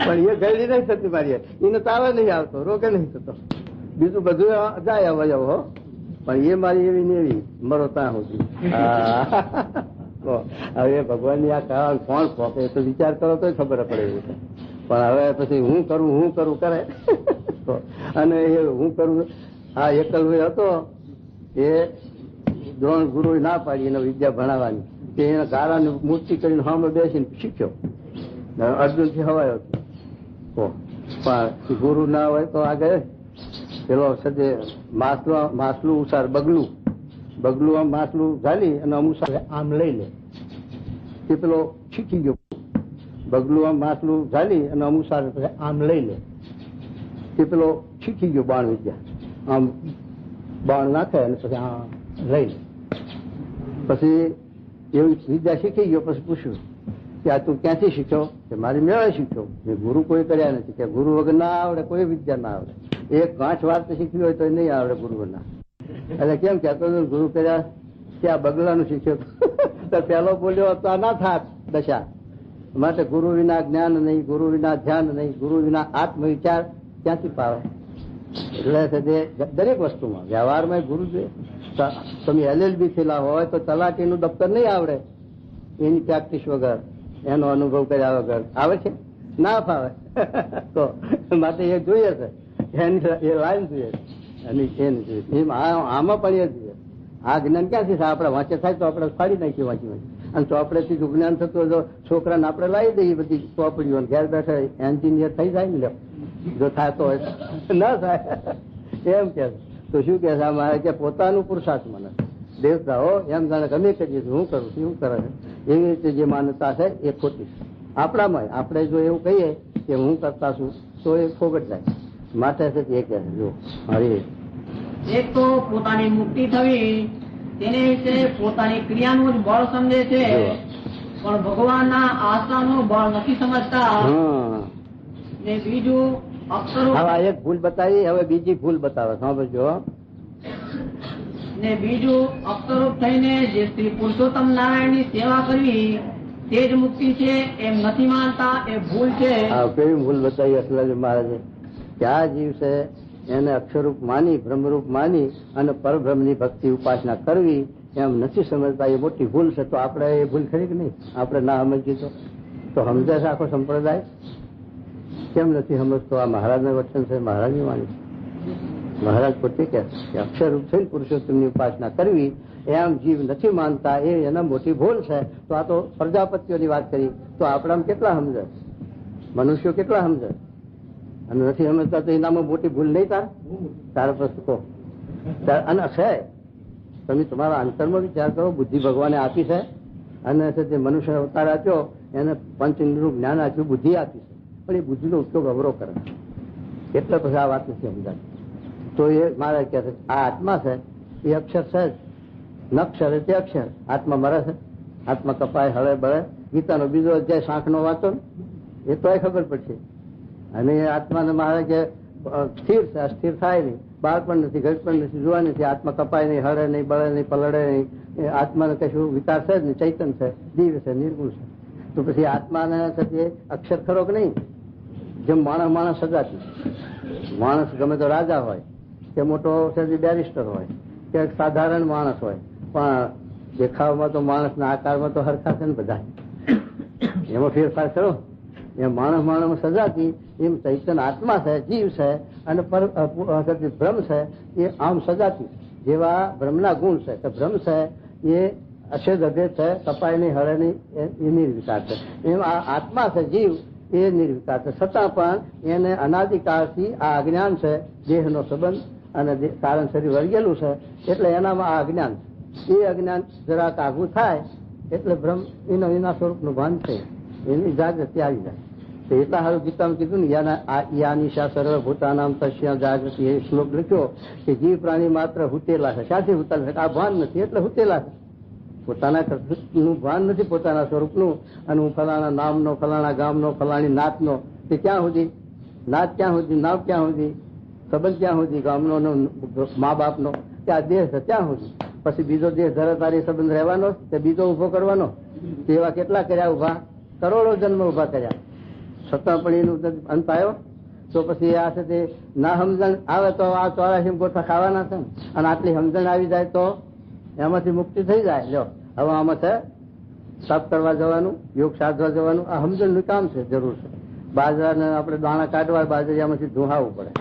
પણ એ ગયડી નહીં થતી મારી, એને તાવે નહીં આવતો, રોગે નહીં થતો, બીજું બધું જાય અવયવ. હો પણ એ મારી એવી ને એવી મરો ત્યાં સુધી. હવે ભગવાન ની આ કારણ કોણ ખોપે તો વિચાર કરો તો ખબર પડે એવું છે. પણ હવે પછી હું કરું કરે. અને એ હું કરું આ એકલ હતો એ દ્રોણ ગુરુ ના પાડી એને વિદ્યા ભણાવવાની, તે એના ગાળાની મૂર્તિ કરીને સામે બેસીને શીખ્યો. અર્જુન થી હવાયો હતો. પણ ગુરુ ના હોય તો આગળ પેલો સજે માસલું ઉસાર બગલું આમ માસલું ઝાલી અને અમુસાર આમ લઈ લે. તે પેલો શીખી ગયો. બગલું આમ માસલું ઝાલી અને અમુસાર આમ લઈ લે. તે પેલો શીખી ગયો બાણ વિદ્યા. આમ બાણ નાખે અને પછી આ લઈ લે. પછી એવી વિદ્યા શીખી ગયો. પછી પૂછ્યું કે આ તું ક્યાંથી શીખ્યો? કે મારી મેળે શીખ્યો. મેં ગુરુ કોઈ કર્યા નથી. કે ગુરુ વગર ના આવડે, કોઈ વિદ્યા ના આવડે. એક 5 વાર તો શીખવી હોય તો નહીં આવડે ગુરુ ના. એટલે કેમ કહેતો ગુરુ કર્યા કે આ બગલાનું શીખ્યો તો પેલો બોલ્યો તો આ ના થાત દશા. માટે ગુરુ વિના જ્ઞાન નહીં, ગુરુ વિના ધ્યાન નહીં, ગુરુ વિના આત્મવિચાર ક્યાંથી પાવે? એટલે દરેક વસ્તુમાં વ્યવહારમાં ગુરુ જોઈએ. તમે LLB થયેલા હોય તો તલાટીનું દફતર નહીં આવડે એની પ્રેક્ટિસ વગર, એનો અનુભવ કર્યા વગર. આવે છે? ના ફાવે. તો માટે એ જોઈએ છે, એ લાઈન જોઈએ એમ. આમાં પણ એ જોઈએ. આ જ્ઞાન ક્યાંથી થાય? આપણે વાંચે થાય તો આપણે ફાડી નાખીએ વાંચી. અને ચોપડેથી જો જ્ઞાન થતું હોય તો છોકરાને આપણે લાવી દઈએ બધી ચોપડીઓ, ઘેર બેઠા એન્જિનિયર થઈ જાય ને. જો થતો હોય ના થાય એમ કે તો શું કે છે? મારે કે પોતાનું પુરુષાર્થ મને દેવતા હો એમ જાણે ગમે કરીએ હું કરું છું, એવું કરે છે. એવી રીતે જે માન્યતા છે એ ખોટી છે આપણામાં. આપણે જો એવું કહીએ કે હું કરતા છું તો એ ફોગટ જાય. માટે છે એ કહે જો હરી એક તો પોતાની મુક્તિ થવી તેને વિશે પોતાની ક્રિયાનું જ બળ સમજે છે, પણ ભગવાનના આશાનું બળ નથી સમજતા. ને બીજું અક્ષરો. હવે એક ભૂલ બતાવી, હવે બીજી ભૂલ બતાવે. સાંભળજો. ને બીજું અક્ષરૂપ થઈને જે શ્રી પુરુષોત્તમ નારાયણની સેવા કરવી તે જ મુક્તિ છે એમ નથી માનતા. એ ભૂલ છે. કેવી ભૂલ બતાવી અસલાજી મહારાજે? ક્યાં જીવ છે એને અક્ષરરૂપ માની, બ્રહ્મરૂપ માની અને પરબ્રહ્મની ભક્તિ ઉપાસના કરવી એમ નથી સમજતા. એ મોટી ભૂલ છે. તો આપણે એ ભૂલ ખરી કે નહીં? આપણે ના સમજીએ તો સમજે છે આખો સંપ્રદાય? કેમ નથી સમજતો? આ મહારાજના વચન છે, મહારાજની વાણી. મહારાજ પોતે કે અક્ષરરૂપ થઈને પુરુષોત્તમની ઉપાસના કરવી એમ જીવ નથી માનતા. એ એના મોટી ભૂલ છે. તો આ તો પ્રજાપતિઓની વાત કરી, તો આપણામાં કેટલા સમજે? મનુષ્યો કેટલા સમજે? અને નથી સમજતા તો એનામાં મોટી ભૂલ નહીં તારા પ્રશ્ન કહો. અને છે તમે તમારા અંતરમાં વિચાર કરો. બુદ્ધિ ભગવાને આપી છે અને જે મનુષ્ય અવતાર આપ્યો એને પંચેન્દ્રિયનું જ્ઞાન આપ્યું, બુદ્ધિ આપી છે, પણ એ બુદ્ધિનો ઉપયોગ અવરો કરે એટલે પછી આ વાત નથી સમજાતી. તો એ મારે કહે છે આ આત્મા છે એ અક્ષર છે જ. નક્ષર તે અક્ષર. આત્મા મરે છે, આત્મા કપાય, હળે બળે. ગીતાનો બીજો અધ્યાય 5 નો વાંચો ને એ તોય ખબર પડશે. અને આત્માને મારે કે સ્થિર છે, અસ્થિર થાય નહીં, બાળ પણ નથી, ઘટ પણ નથી, જોવા નથી. આત્મા કપાય નહીં, હળે નહીં, બળે નહીં, પલળે નહીં. આત્માને કશું વિકાર છે જ નહીં, ચૈતન છે, દિવ્ય છે, નિર્ગુણ છે. તો પછી આત્માને અક્ષર ખરો કે નહીં? જેમ માણસ સજાતી. માણસ ગમે તો રાજા હોય કે મોટો બેરિસ્ટર હોય કે સાધારણ માણસ હોય, પણ દેખાવમાં તો માણસના આકારમાં તો હરખા છે ને બધા. એમાં ફેરફાર કરો. એમ માણસ સજાતી એમ ચૈતન આત્મા છે, જીવ છે અને ભ્રમ છે એ આમ સજાતી. જેવા ભ્રમના ગુણ છે કે ભ્રમ છે એ અછેદ અભેદ છે, કપાય નહીં, હળે નહીં, એ નિર્વિકાર છે. એમ આ આત્મા છે, જીવ, એ નિર્વિકાર છે. છતાં પણ એને અનાદિકાળથી આ અજ્ઞાન છે, દેહનો સંબંધ અને કારણ શરીર વર્ગેલું છે, એટલે એનામાં આ અજ્ઞાન છે. એ અજ્ઞાન જરાક આઘું થાય એટલે ભ્રમ એના સ્વરૂપનું ભાન છે, એની જાગૃતિ આવી જાય. તો એટલા સારું ગીતામાં કીધું ને, યાનિશા સર્વ ભૂતાનામ તસ્યા જાગૃતિ. એ શ્લોક લખ્યો કે જીવ પ્રાણી માત્ર હુતેલા છે. ક્યાંથી હુતેલા છે? આ ભાન નથી એટલે હુતેલા છે. પોતાના નું ભાન નથી, પોતાના સ્વરૂપનું. અને હું ફલાણા નામનો, ફલાણા ગામનો, ફલાણી નાતનો. તે ક્યાં સુધી? નાત ક્યાં સુધી? નામ ક્યાં સુધી? સંબંધ ક્યાં સુધી? ગામનો, મા બાપનો. ત્યાં દેહ છે ત્યાં સુધી. પછી બીજો દેહ ધરે તારી સંબંધ રહેવાનો તે બીજો ઉભો કરવાનો. તેવા કેટલા કર્યા ઉભા? કરોડો જન્મ ઉભા કર્યા, છતાં પણ એનું અંત આવ્યો. તો પછી આ છે તે ના સમજણ આવે તો આ 84 ગોઠા ખાવાના છે. અને આટલી સમજણ આવી જાય તો એમાંથી મુક્તિ થઈ જાય. લ્યો હવે આમાં છે તપ કરવા જવાનું, યોગ સાધવા જવાનું. આ સમજણનું કામ છે, જરૂર છે. બાજરાને આપણે દાણા કાઢવા, બાજરામાંથી ધોહાવવું પડે.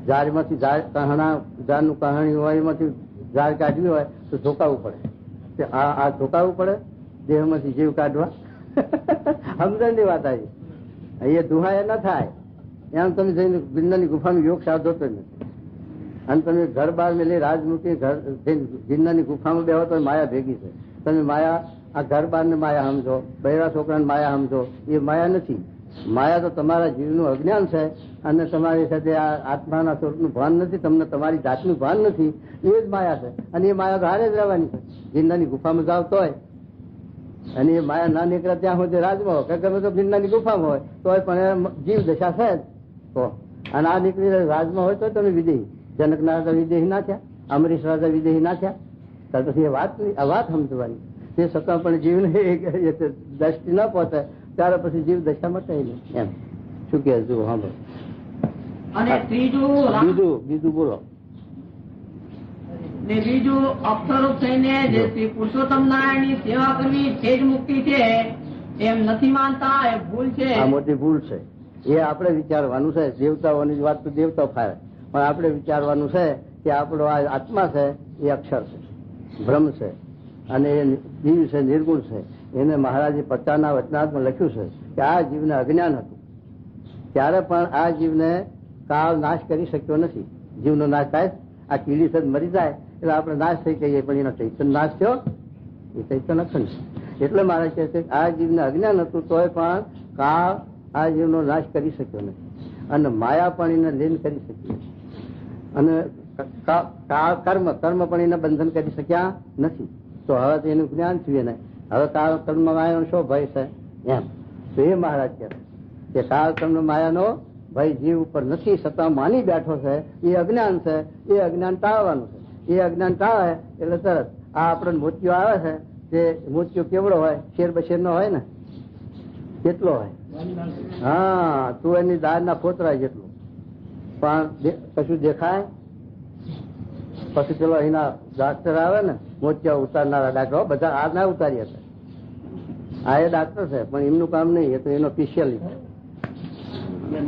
ઝાડમાંથી ઝાડનું કહાણી હોય, એમાંથી ઝાડ કાઢવી હોય તો ધોકાવવું પડે. આ ધોકાવવું પડે દેહમાંથી જીવ કાઢવા. સમજણ ની વાત આવી. એ ધુહાય ના થાય. એમ તમે જઈને ગિરનારની ગુફામાં યોગ સાધો તો નથી. અને તમે ઘર બહાર મેલી રાજ મૂકી ગિરનારની ગુફામાં બેહો તો માયા ભેગી છે. તમે માયા, આ ઘર બહાર ને માયા સમજો, બહેરા છોકરાને માયા સમજો, એ માયા નથી. માયા તો તમારા જીવનું અજ્ઞાન છે. અને તમારી સાથે આ આત્માના સ્વરૂપનું ભાન નથી, તમને તમારી જાતનું ભાન નથી. એ જ માયા છે. અને એ માયા હારે જ રહેવાની છે. ગિરનારની ગુફામાં જાવ તોય, અને એ માયા ના નીકળે ત્યાં સુધી રાજમાં હોય, ગમે તો ગિરનારની ગુફામાં હોય તોય પણ જીવ દશા છે જ. તો અને આ નીકળી રાજમાં હોય તો તમે વિદેહી. જનક ના રાજા વિદેહી ના થયા, અમરીશ રાજા વિદેહી ના થયા. ત્યાર પછી આ વાત સમજવાની. તે છતાં પણ જીવને દ્રષ્ટિ ના પહોંચે ત્યારે પછી જીવ દશામાં કઈ નહીં. એમ શું કે જુઓ સાંભળો. અને બીજું બોલો. બીજું અક્ષરૂપ થઈને જે શ્રી પુરુષોત્તમ નારાયણ ની સેવા કરવી તે જ મુક્તિ છે એમ નથી માનતા. એ ભૂલ છે, આ મોટી ભૂલ છે. એ આપણે વિચારવાનું છે. દેવતાઓની વાત તો દેવતા ફાવે, પણ આપણે વિચારવાનું છે કે આપણો આ આત્મા છે એ અક્ષર છે, બ્રહ્મ છે અને એ જીવ છે, નિર્ગુણ છે. એને મહારાજે 50ના વચનાર્થમાં લખ્યું છે કે આ જીવને અજ્ઞાન હતું, ત્યારે પણ આ જીવને કાળ નાશ કરી શક્યો નથી. જીવનો નાશ થાય, આ કીડી સદ મરી જાય એટલે આપણે નાશ થઈ કહીએ, પણ એનો ચૈતન્ય નાશ થયો, એ ચૈતન્ય અખંડ છે. એટલે મારે કહે છે કે આ જીવને અજ્ઞાન હતું તોય પણ કાળ આ જીવનો નાશ કરી શક્યો નથી. અને માયા પણ એને લીન કરી શકી. અને કર્મ પણ એને બંધન કરી શક્યા નથી. તો હવે એનું જ્ઞાન થયું ને, હવે કાળ કર્મ માયાનો શો ભય છે એમ. તો એ મહારાજ કહે કે કાળ કર્મ માયાનો ભય જીવ ઉપર નથી, છતાં માની બેઠો છે. એ અજ્ઞાન છે, એ અજ્ઞાન ટાળવાનું છે. એ અજ્ઞાન ટાળે એટલે તરત આ આપણને મોતિયો આવે છે. જે મોતિયો કેવડો હોય, શેર બશેર નો હોય ને, કેટલો હોય? હા, તું એની દાળ ના ફોતરા જેટલું, પણ કશું દેખાય. પછી પેલો એના ડાક્ટર આવે ને, મોતિયા ઉતારનારા ડાક્ટર, બધા આ ના ઉતારી હતા. આ એ ડાક્ટર છે પણ એમનું કામ નહીં, એ તો એનો સ્પેશિયાલિટી.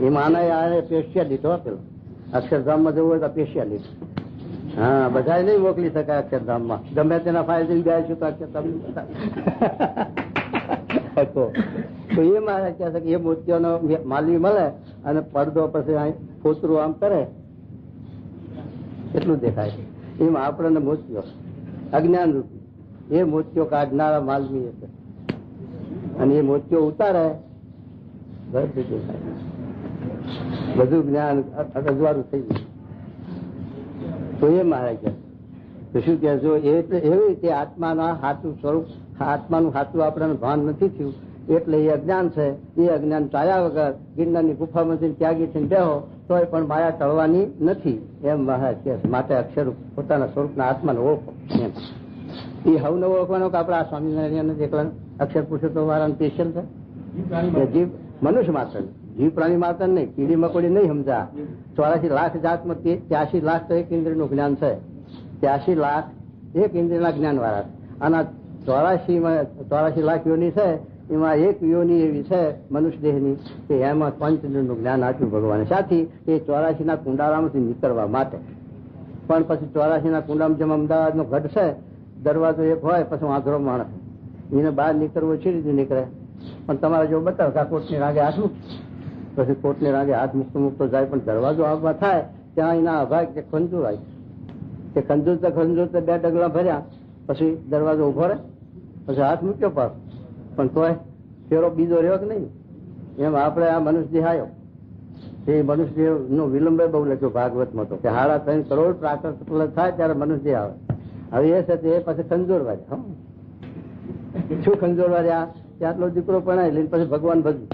એમાં આના સ્પેશિયાલિટી હો. પેલો અક્ષરધામમાં જવું હોય તો સ્પેશિયાલિટી. હા, બધા નહીં મોકલી શકાય અક્ષરધામમાં. ગમે તેના ફાયદે ગયા છું તો અક્ષરધામ. તો એ મારે કહે છે કે એ મોતિયાનો માલવી મળે અને પડદો પછી ફોતરું આમ કરે એટલું દેખાય. એમાં આપણને મોતિયો અજ્ઞાન રૂપી એ મોતિયો કાઢનારા માલવી હશે. અને એ મોતિયો ઉતારે બધું દેખાય, બધું જ્ઞાન અજવાળું થઈ ગયું. તો એ મારે કહે તો શું કે જો એટલે એવી રીતે આત્માના સાચું સ્વરૂપ, આત્માનું સાચું આપણને ભાન નથી થયું એટલે એ અજ્ઞાન છે. એ અજ્ઞાન ટાળ્યા વગર ગિરનારની ગુફામાંથી ત્યાગી થઈને બેહો તોય પણ માયા ટળવાની નથી એમ મહારાજ કહે છે. માટે અક્ષર પોતાના સ્વરૂપના આત્માને ઓળખો એમ. એ હવને ઓળખવાનો કે આપડે આ સ્વામિનારાયણ એકલા અક્ષર પુરુષોત્તમ વાળાનું સ્પેશિયલ છે. જીવ મનુષ્ય માત્ર, જીવ પ્રાણી માત્ર નહીં, કીડી મકોડી નહીં સમજા. 84 લાખ જાતમાં 83 લાખ તો એક ઇન્દ્રિયનું જ્ઞાન છે. 83 લાખ એક ઇન્દ્રિયના જ્ઞાન વાળા. આના 84 લાખ યોની છે, એમાં એક યોની એવી છે મનુષ્ય દેહની કે એમાં પંચેન્દ્રિયનું જ્ઞાન આપ્યું ભગવાને. સાથી એ 84 ના કુંડાળામાંથી નીકળવા માટે. પણ પછી 84 ના કુંડામાં જેમ અમદાવાદનો ગઢ છે, દરવાજો એક હોય પછી વાંધરો માણસ એને બહાર નીકળવો છે રીતે નીકળે. પણ તમારે જો બતાવો કે આ કોર્ટની રાગે હાથ મૂક, પછી કોર્ટની રાગે હાથ મૂકતો જાય, પણ દરવાજો આવવા થાય ત્યાં એના અભાગ કે ખંજૂર આવી. તે ખંજૂર તો 2 ડગલા ભર્યા પછી દરવાજો ઉભો રહે, પછી હાથ મૂક્યો પાછો, પણ તોય ફેરો બીજો રહ્યો કે નહીં. એમ આપણે આ મનુષ્ય દેહ આવ્યો, એ મનુષ્ય દેહ નો વિલંબે બહુ લખ્યો ભાગવતમાં તો કે 3.5 કરોડ પ્રાકૃત થાય ત્યારે મનુષ્ય દેહ આવે. હવે એ છે તે પછી ખંજોર વાર્યા. શું ખંજોર વાર્યા કે આટલો દીકરો પણાય લઈને પછી ભગવાન ભજવું,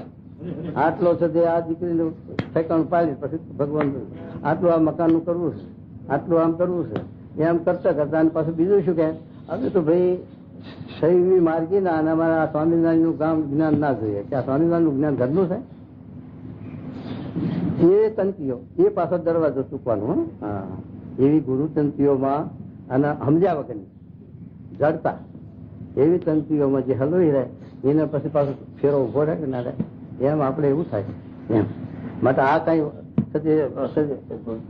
આટલો છે તે આ દીકરીનું ઠેકાણું પાડી પછી ભગવાન ભજવું, આટલું આ મકાનનું કરવું છે, આટલું આમ કરવું છે, એમ કરતા કરતા અને પાછું બીજું શું કે હવે તો ભાઈ શૈવી માર્ગી ના અને અમારા સ્વામિનારાયણ નું ગામ જ્ઞાન ના જોઈએ કે આ સ્વામિનારાયણ નું જ્ઞાન ઘરનું છે. એ તંતીઓ એ પાછો દરવાજો ચૂકવાનું. હા, એવી ગુરુ તંતીઓમાં અને સમજ્યા વગરની જડતા એવી તંતીઓમાં જે હલવી રહે એને પછી પાછો ફેરો ઉભો રહે કે ના રહે, એમ આપણે એવું થાય એમ. માટે આ કઈ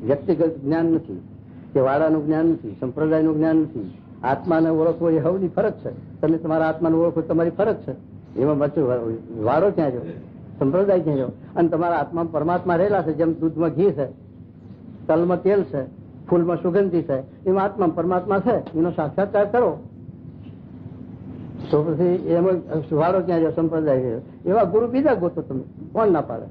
વ્યક્તિગત જ્ઞાન નથી કે વાળાનું જ્ઞાન નથી, સંપ્રદાયનું જ્ઞાન નથી. આત્માને ઓળખવો એ હવની ફરજ છે. તમે તમારા આત્માને ઓળખો તમારી ફરજ છે. એમાં વચ્ચે વાળો ક્યાં જો, સંપ્રદાય ક્યાં જો. અને તમારા આત્મા પરમાત્મા રહેલા છે. જેમ દૂધમાં ઘી છે, તલમાં તેલ છે, ફૂલમાં સુગંધી છે, એમાં આત્મા પરમાત્મા છે. એનો સાક્ષાત્કાર કરો તો પછી એમાં વાળો ક્યાં જો, સંપ્રદાય છે. એવા ગુરુ બીજા ગોતો તમે, કોણ ના પાડે.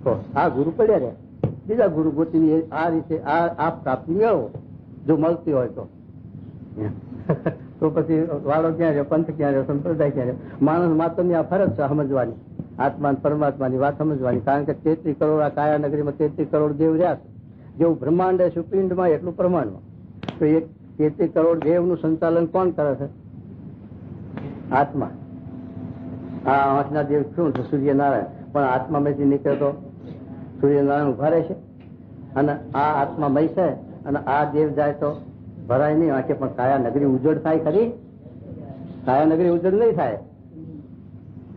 તો આ ગુરુ પડ્યા રહ્યા, બીજા ગુરુ ગોતી આ રીતે આ પ્રાપ્તિ મેળવો જો મળતી હોય તો. તો પછી વાળો ક્યાં રહ્યો, પંથ ક્યાં રહ્યો, સંપ્રદાય ક્યાં રહ્યો. માણસ માત્રની આ ફરજ છે સમજવાની, આત્મા પરમાત્માની વાત સમજવાની. કારણ કે 33 કરોડ આ કાયા નગરીમાં 33 કરોડ દેવ રહ્યા છે. જેવું બ્રહ્માંડ સુપિંડમાં એટલું પ્રમાણમાં. તો એ 33 કરોડ દેવનું સંચાલન કોણ કરે છે? આત્મા. આ 8 દેવ શું છે? સૂર્યનારાયણ. પણ આત્મામાંથી નીકળે તો સૂર્યનારાયણ ઉભા રહે છે અને આ આત્મામય છે અને આ દેવ જાય તો ભરાય નહીં આંખે. પણ કાયા નગરી ઉજળ થાય ખરી? કાયા નગરી ઉજળ નહીં થાય.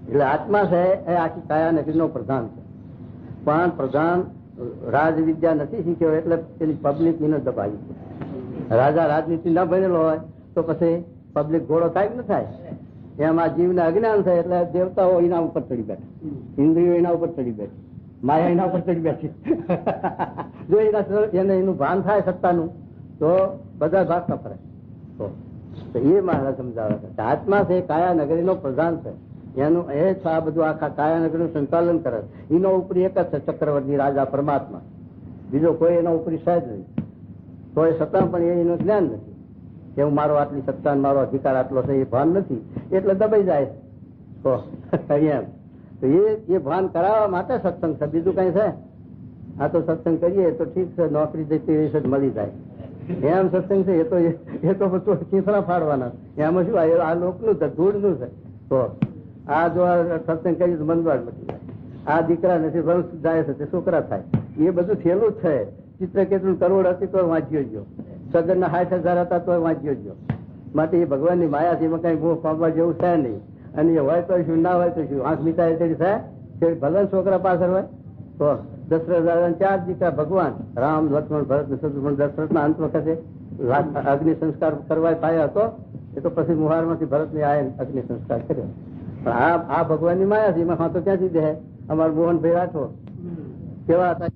એટલે આત્મા છે એ આખી કાયા નગરી નો પ્રધાન છે. પણ પ્રધાન રાજવિદ્યા નથી શીખ્યો એટલે પેલી પબ્લિક એને દબાવી. રાજા રાજનીતિ ન ભણેલો હોય તો પછી પબ્લિક ઘોડો થાય કે ન થાય? એમ આ જીવને અજ્ઞાન થાય એટલે દેવતાઓ એના ઉપર ચડી બેઠે, ઇન્દ્રિયો એના ઉપર ચડી બેઠે, માયા એના ઉપર ચડી બેઠી. જો એને એનું ભાન થાય સત્તાનું તો બધા ભાગતા ફરે. તો એ મહારાજ સમજાવે છે આત્મા છે કાયા નગરી નો પ્રધાન છે. એનું એ આ બધું આખા કાયા નગરી નું સંચાલન કરે. એનો ઉપરી એક જ છે ચક્રવર્તી રાજા પરમાત્મા, બીજો કોઈ એના ઉપરી સહેજ નહીં. તો એ સત્તા પણ એનું જ્ઞાન નથી કે હું મારો આટલી સત્તા મારો અધિકાર આટલો છે, એ ભાન નથી એટલે દબાઈ જાય. તો એમ તો એ ભાન કરાવવા માટે સત્સંગ છે, બીજું કઈ છે? આ તો સત્સંગ કરીએ તો ઠીક છે, નોકરી જતી એ મળી જાય એમ સત્સંગ છે. એ તો બધું ચીંથરા ફાડવાના. એમાં શું આ લોકનું છે, ધૂળનું છે. તો આ જો સત્સંગ કરીએ તો મંદવાડ મટી જાય. આ દીકરા નથી વંશ જાય છે તે છોકરા થાય. એ બધું થયેલું જ છે. ચિત્ર કેટલું કરોડ હતી તો વાંચ્યો ગયો, સગન ના 60,000 હતા તો વાંચ્યો ગયો. માટે એ ભગવાનની માયા છે, એમાં કઈ મોહ પામવા જેવું છે નહીં. અને એ હોય તો શું, ના હોય તો શું, આંખ મીઠાય તેડી થાય તે ભલે છોકરા પાછળ હોય. તો દશરથ 4 દીકરા ભગવાન રામ, લક્ષ્મણ, ભરત, શત્રુઘ્ન. દશરથ ના અંત વખતે અગ્નિ સંસ્કાર કરવા પાયા હતો એ તો પછી મુહાર માંથી ભરત ને આ અગ્નિ સંસ્કાર કર્યો. પણ આ ભગવાનની માયા છે, એમાં હા તો ક્યાંથી દે. અમારા મોહનભાઈ રાઠોડ કેવા હતા,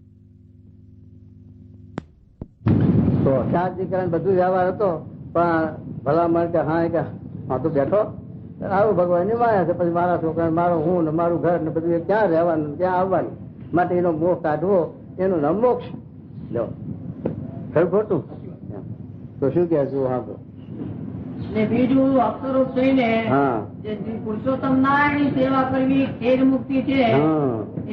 તો 4 દીકરા બધું વ્યવહાર હતો. પણ ભલામણ કે હા તો બેઠો આવું ભગવાનની માયા છે. પછી મારા છોકરા, મારો હું ને મારું ઘર ને બધું ક્યાં રહેવાનું, ક્યાં આવવાનું. માટે એનો મોહ કાઢવો, એનું નામ મોક્ષ. લો ખરું ખોટું? તો તો શું કે છું? હા તો ને બીજું અક્ષરૂપ થઈને હા જે શ્રી પુરુષોત્તમ નારાયણની સેવા કરવી એ જ મુક્તિ છે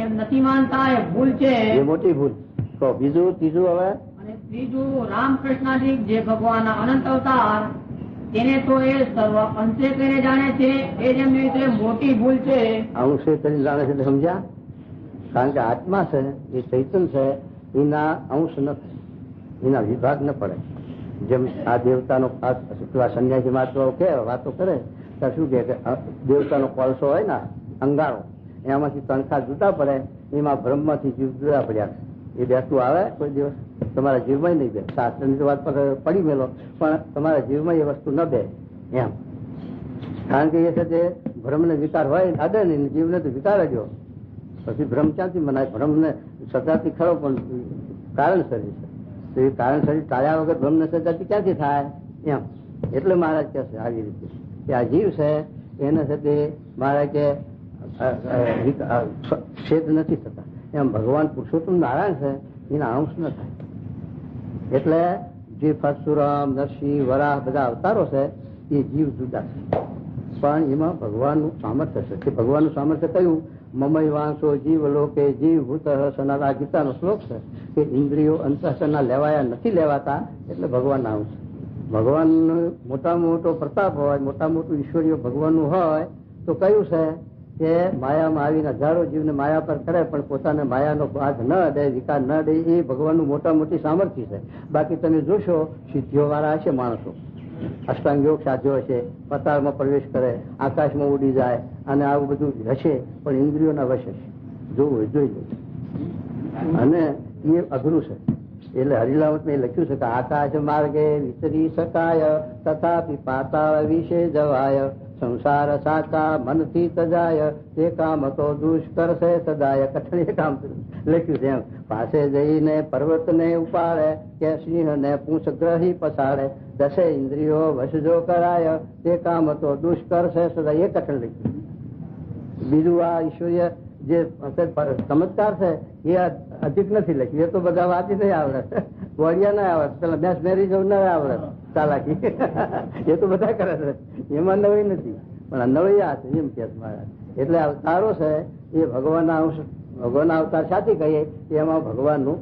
એમ નથી માનતા, એ ભૂલ છે. એ મોટી ભૂલ. તો બીજું ત્રીજું હવે અને ત્રીજું રામકૃષ્ણાજી જે ભગવાનના અનંત અવતાર તેને તો એ સર્વ અંશે કરીને જાણે છે, એ જ એમની રીતે મોટી ભૂલ છે. અંશે કરીને જાણે છે સમજ્યા? કારણ કે આત્મા છે એ ચૈતન્ય છે, એના અંશ નથી, એના વિભાગ ન પડે. જેમ આ દેવતાનો સંન્યાસી માત્ર કે વાતો કરે ત્યારે શું કે દેવતાનો કોલસો હોય ને અંગારો, એમાંથી તણખા જુદા પડે, એમાં બ્રહ્મથી જીવ જુદા પડ્યા. એ બેસતું આવે કોઈ દિવસ તમારા જીવમાં નહીં બે. શાસ્ત્રની વાત પર પડી મેલો, પણ તમારા જીવમાં એ વસ્તુ ન બે એમ. કારણ કે એ છે તે ભ્રમને વિકાર હોય અડે નહીં, જીવને તો વિકાર અડ્યો પછી ભ્રમ ક્યાંથી મનાય? ભ્રમને સજાતી ખરો પણ કારણ શરીર છે, તો એ કારણ શરીર ટાળ્યા વગર ભ્રમને સજાતી ક્યાંથી થાય એમ. એટલે મહારાજ કહે છે આવી રીતે કે આ જીવ છે એને છે તે મહારાજ કે છેદ નથી થતા. એમ ભગવાન પુરુષોત્તમ નારાયણ છે એના અંશ ન થાય. એટલે જે પરશુરામ, નરસિંહ, વરાહ બધા અવતારો છે એ જીવ જુદા છે, પણ એમાં ભગવાનનું સામર્થ્ય છે. ભગવાનનું સામર્થ્ય કયું? મમય વાંસો જીવ લોકે જીવ ભૂત સનારા ગીતાનો શ્લોક છે કે ઇન્દ્રિયો અંતઃકરણના લેવાયા નથી લેવાતા, એટલે ભગવાનના અંશ. ભગવાનનો મોટામાં મોટો પ્રતાપ હોય, મોટામાં મોટું ઈશ્વરીય ભગવાનનું હોય તો કયું છે કે માયામાં આવીને હજારો જીવને માયા પર કરે પણ પોતાને માયાનો ભાગ ન અડે, વિકાર ન અડે, એ ભગવાનનું મોટા મોટી સામર્થ્ય છે. બાકી તમે જોશો સિદ્ધિઓ વાળા હશે માણસો, અષ્ટાંગ યોગ સાધ્યો હશે, પતાળમાં પ્રવેશ કરે, આકાશમાં ઉડી જાય અને આવું બધું હશે, પણ ઇન્દ્રિયોના વશ હશે. જોવું જોઈ લો. અને એ અઘરું છે. એટલે હરિલામતમાં એ લખ્યું છે કે આકાશ માર્ગે વિચરી શકાય, તથાપિ પાતાળ વિશે જવાય, સંસાર સાચા મનથી તજાય, તે કામ તો દુષ્કર છે સદાય. કઠણ કામ લખ્યું છે એમ. પાસે જઈને પર્વતને ઉપાડે કે સિંહને પૂંછ ગ્રહી પછાડે, દસે ઇન્દ્રિયો વશજો કરાય, તે કામ તો દુષ્કર છે સદાય. એ કઠણ લખ્યું. બીજું આ ઈશ્વરીય જે ચમત્કાર છે એ અધિક નથી લખ્યું. એ તો બધા વાંચી નહીં આવડે, વળિયા ના આવડે, પેલા બેસ મેરી જવું ના આવડે, ચાલાકી એ તો બધા કરે છે, એમાં નવી નથી. પણ નવી આ છે એમ કે મહારાજ. એટલે અવતારો છે એ ભગવાનના અંશ, ભગવાનના અવતાર સાચી કહીએ એમાં ભગવાનનું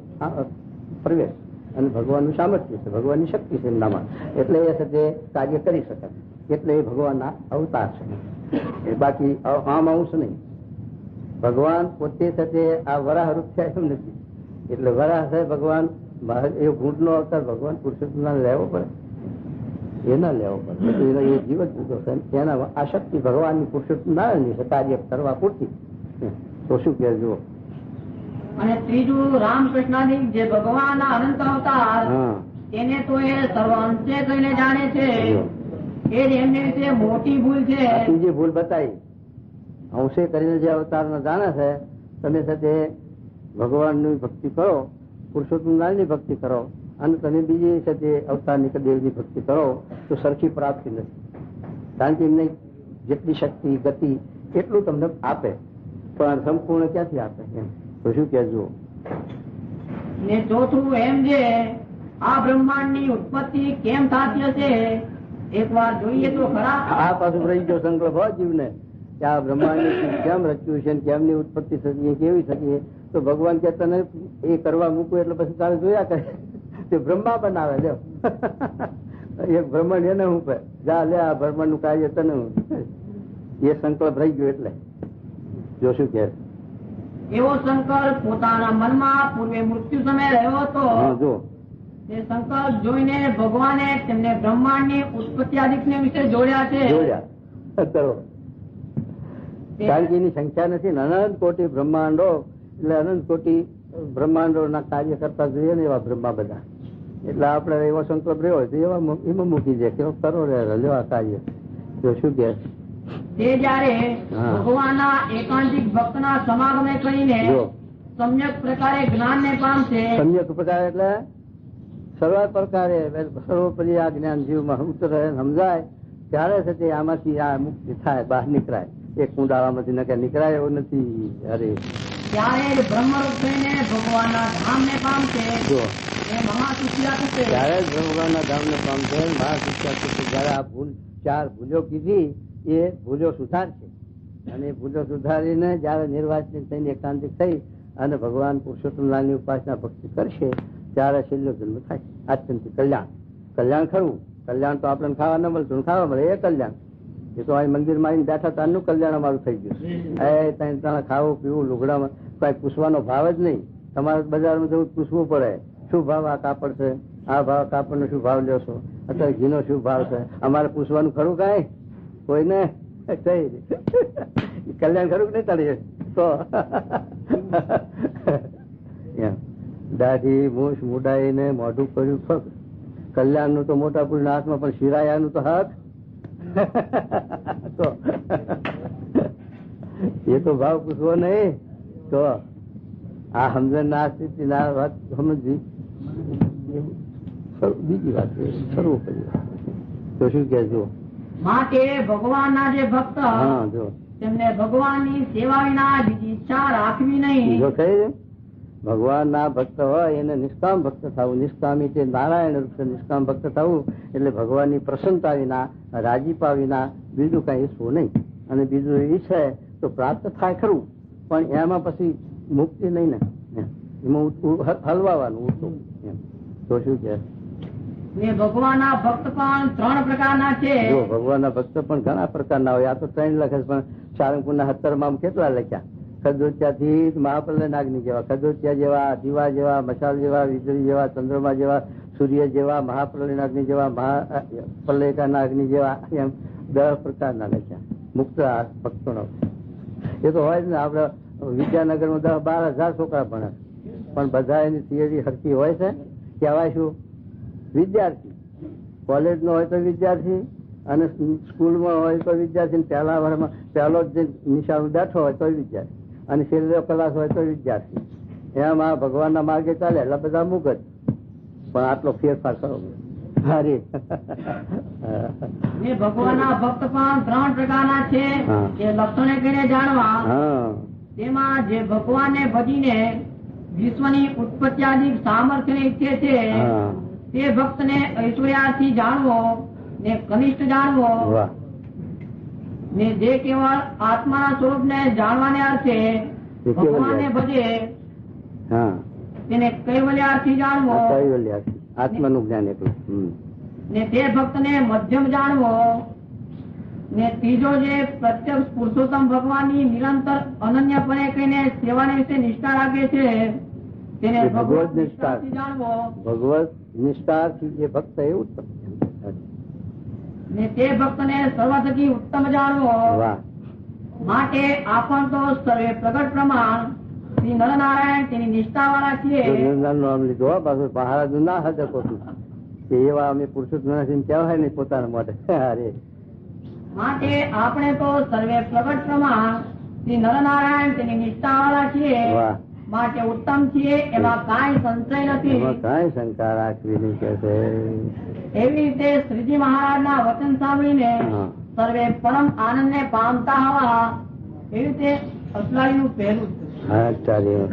પ્રવેશ અને ભગવાનનું સામર્થ્ય છે, ભગવાનની શક્તિ છે એમનામાં. એટલે એ છે તે કાર્ય કરી શકે, એટલે એ ભગવાનના અવતાર છે. બાકી આમ અંશ નહીં. ભગવાન પોતે સાથે આ વરાહ રૂપ છે એમ નથી. એટલે વરાહ છે ભગવાન, એ ભૂંડ નો અવતાર ભગવાન પુરુષોત્તમ લેવો પડે, એ ના લેવો પડે. એ જીવ જ જુદો છે, એના આ શક્તિ ભગવાનની પુરુષોત્તમ નારાયણની છે કાર્ય કરવા પૂરતી. તો શું કે જુઓ. અને ત્રીજું રામકૃષ્ણાજી જે ભગવાનના અનંત અવતાર એને તો એ સર્વ અંશે કહીને જાણે છે, એ જ એમની રીતે મોટી ભૂલ છે. ત્રીજી ભૂલ બતાવી. અંશે કરીને જે અવતાર જાણે છે, તમે સાથે ભગવાનની ભક્તિ કરો, પુરુષોત્તમ નારાયણની ભક્તિ કરો અને તમે બીજી સાથે અવતારની દેવની ભક્તિ કરો તો સરખી પ્રાપ્તિ નથી. કારણ કે એમને જેટલી શક્તિ ગતિ એટલું તમને આપે, પણ સંપૂર્ણ ક્યાંથી આપે એમ. તો શું કે જુઓ. ને ચોથું એમ છે આ બ્રહ્માંડ ની ઉત્પત્તિ કેમ થતી હશે એક વાર જોઈએ તો ખરા. આ પાછું રહી ગયો સંકલ્પ હોય જીવને કે આ બ્રહ્માંડ કેમ રચ્યું છે, કેમની ઉત્પત્તિ થતી, કેવી થતી. તો ભગવાન કે તને એ કરવા મૂકવું એટલે પછી તારે જોયા કરે. તે બ્રહ્મા બનાવે લે એક બ્રહ્માંડ એને હું જા લે આ બ્રહ્માંડ નું કાર્ય તને એ સંકલ્પ રહી ગયો. એટલે જો શું કે એવો સંકલ્પ પોતાના મનમાં પૂર્વે મૃત્યુ સમય રહ્યો હતો. જો તે સંકલ્પ જોઈને ભગવાને તેમને બ્રહ્માંડ ની ઉત્પત્તિ આદિક ને વિશે જોડ્યા છે. કારણ કે એની સંખ્યા નથી. અનંત કોટી બ્રહ્માંડો, એટલે અનંત કોટી બ્રહ્માંડો ના કાર્ય કરતા જોઈએ ને એવા બ્રહ્મા બધા. એટલે આપડે એવો સંકલ્પ રહ્યો હોય તો એવા એમાં મૂકી દે કે કરો લેવા કાર્ય. જો શું કે તે જયારે ભગવાનના એકાંતિક ભક્તના સમાગમે કરીને સમ્યક પ્રકારે જ્ઞાન ને પામશે. સમ્યક પ્રકાર એટલે સર્વ પ્રકારે સર્વોપરી આ જ્ઞાન જીવમાં ઉતરે સમજાય ત્યારે છે તે આમાંથી આ મુક્તિ થાય, બહાર નીકળાય. એક કુંડાળામાંથી નકે નીકળાય એવું નથી. અરે ત્યારે જ બ્રહ્મરૂપ થઈને ભગવાનના ધામને પામશે. જો એ મહાસુખિયા થશે. ત્યારે જ ભગવાનના ધામને પામશે, મહાશિક્ષા થશે. જયારે આ ભૂલ 4 ભૂલો કીધી એ ભૂલો સુધારશે, અને એ ભૂલો સુધારીને જયારે નિર્વાચિત થઈને એકાંતિક થઈ અને ભગવાન પુરુષોત્તમલાલની ઉપાસના ભક્તિ કરશે ત્યારે છેલ્લો જન્મ થાય. આત્યંતિક કલ્યાણ ખરું. કલ્યાણ તો આપણને ખાવા ન મળતું, ખાવા મળે એ કલ્યાણ. એ તો અહીં મંદિરમાં આવીને બેઠા તારનું કલ્યાણ અમારું થઈ ગયું. એ ત્યાં ખાવું પીવું લુગડામાં કઈ પૂછવાનો ભાવ જ નહીં. તમારે બજારમાં જવું પૂછવું પડે, શું ભાવ આ કાપડ છે, આ ભાવ કાપડ નો શું ભાવ લ્યો છો, અત્યારે ઘીનો શું ભાવ છે, અમારે પૂછવાનું ખરું કઈ કોઈને? કલ્યાણ ખરું કે નહીં તારી? તો દાઢી મૂછ મુડાઈને મોઢું કર્યું ફક. કલ્યાણ નું તો મોટા પુરુષના હાથમાં, પણ શિરાયાનું તો હાથ તો એ તો ભાવ પૂછવો નહીં. તો આ સમજણ ના સ્થિતિ ના વાત સમજવી બીજી વાત કરવું પડ્યું. તો શું કે જો માટે ભગવાનના જે ભક્ત જો તેમને ભગવાનની સેવા વિના બીજી ઈચ્છા રાખવી નહીં. જો કહે ભગવાન ના ભક્ત હોય એને નિષ્કામ ભક્ત થવું. નિષ્કામી તે નારાયણ રૂપ છે. નિષ્કામ ભક્ત થવું એટલે ભગવાનની પ્રસન્નતા વિના, રાજીપા વિના બીજું કઈ ઈચ્છવું નહીં. અને બીજું ઈચ્છે તો પ્રાપ્ત થાય ખરું, પણ એમાં પછી મુક્તિ નહીં ને, એમાં હલવાનું ઉઠવું. તો શું કે ભગવાનના ભક્ત પણ 3 પ્રકારના છે. જો ભગવાનના ભક્ત પણ ઘણા પ્રકારના હોય. આ તો 3 લખે, પણ સારંગપુરના 17 કેટલા લખ્યા? ખદોત્યાથી મહાપલ્લે નાગની જેવા, ખદોત્યા જેવા, દીવા જેવા, મશાલ જેવા, વીજળી જેવા, ચંદ્રમા જેવા, સૂર્ય જેવા, મહાપલ્લે નાગની જેવા, મહાપલ્લેકા નાગની જેવા, એમ 10 પ્રકારના લખ્યા મુક્ત ભક્તોનો. એ તો હોય જ ને. આપડે વિદ્યાનગરમાં 10-12 હજાર છોકરા ભણે, પણ બધા એની થિયરી હરકી હોય છે. કહેવાય શું? વિદ્યાર્થી. કોલેજ નો હોય તો વિદ્યાર્થી, અને સ્કૂલમાં હોય તો વિદ્યાર્થી, પહેલા વર્ષમાં પહેલો જે નિશાળ બેઠો હોય તો વિદ્યાર્થી, અને છેલ્લો ક્લાસ હોય તો વિદ્યાર્થી. એમ આ ભગવાનના માર્ગે ચાલે એટલે બધા મુક જ. પણ આટલો ફેરફાર કરો. હારી ભગવાનના ભક્ત પણ 3 પ્રકારના છે. એ લક્ષણે કરીને જાણવા. તેમાં જે ભગવાનને ભજીને વિશ્વની ઉત્પત્તિ સામર્થ્ય ઈચ્છે છે તે ભક્તને ઐશ્વર્યાથી જાણવો ને કનિષ્ઠ જાણવો, ને જે કેવળ આત્માના સ્વરૂપ ને જાણવાને અર્થે ભગવાનને ભજે તેને કૈવલ્યાર્થી જાણવો. આત્માનું જ્ઞાન એટલું. ને તે ભક્તને મધ્યમ જાણવો. ને ત્રીજો જે પ્રત્યક્ષ પુરુષોત્તમ ભગવાનની નિરંતર અનન્યપણે કહીને સેવાને વિશે નિષ્ઠા રાખે છે તેને ભગવત નિષ્ઠાથી જાણવો. ભગવત નિષ્ઠાથી જે ભક્ત એ ઉત્તમ, ને તે ભક્તને સર્વ થકી ઉત્તમ જાણવો. માટે આપણ તો સર્વે પ્રગટ પ્રમાણ શ્રી નરનારાયણ તેની નિષ્ઠા વાળા છીએ. નામ લીધું પાછું મહારાજ ના હદ ખોટું કે એવા અમે પુરુષોત્તમ કહેવાય નહીં પોતાના માટે. અરે માટે આપણે તો સર્વે પ્રગટ પ્રમાણ શ્રી નરનારાયણ તેની નિષ્ઠા વાળા છીએ. માટે ઉત્તમ છીએ એમાં કાંઈ સંશય નથી. કાંઈ શંકા રાખવી નહીં કે છે. એવી રીતે શ્રીજી મહારાજ ના વચન સાંભળીને સર્વે પરમ આનંદ ને પામતા હવા. એવી રીતે અસલાઈ નું પહેલું. હા ચાલ્યું.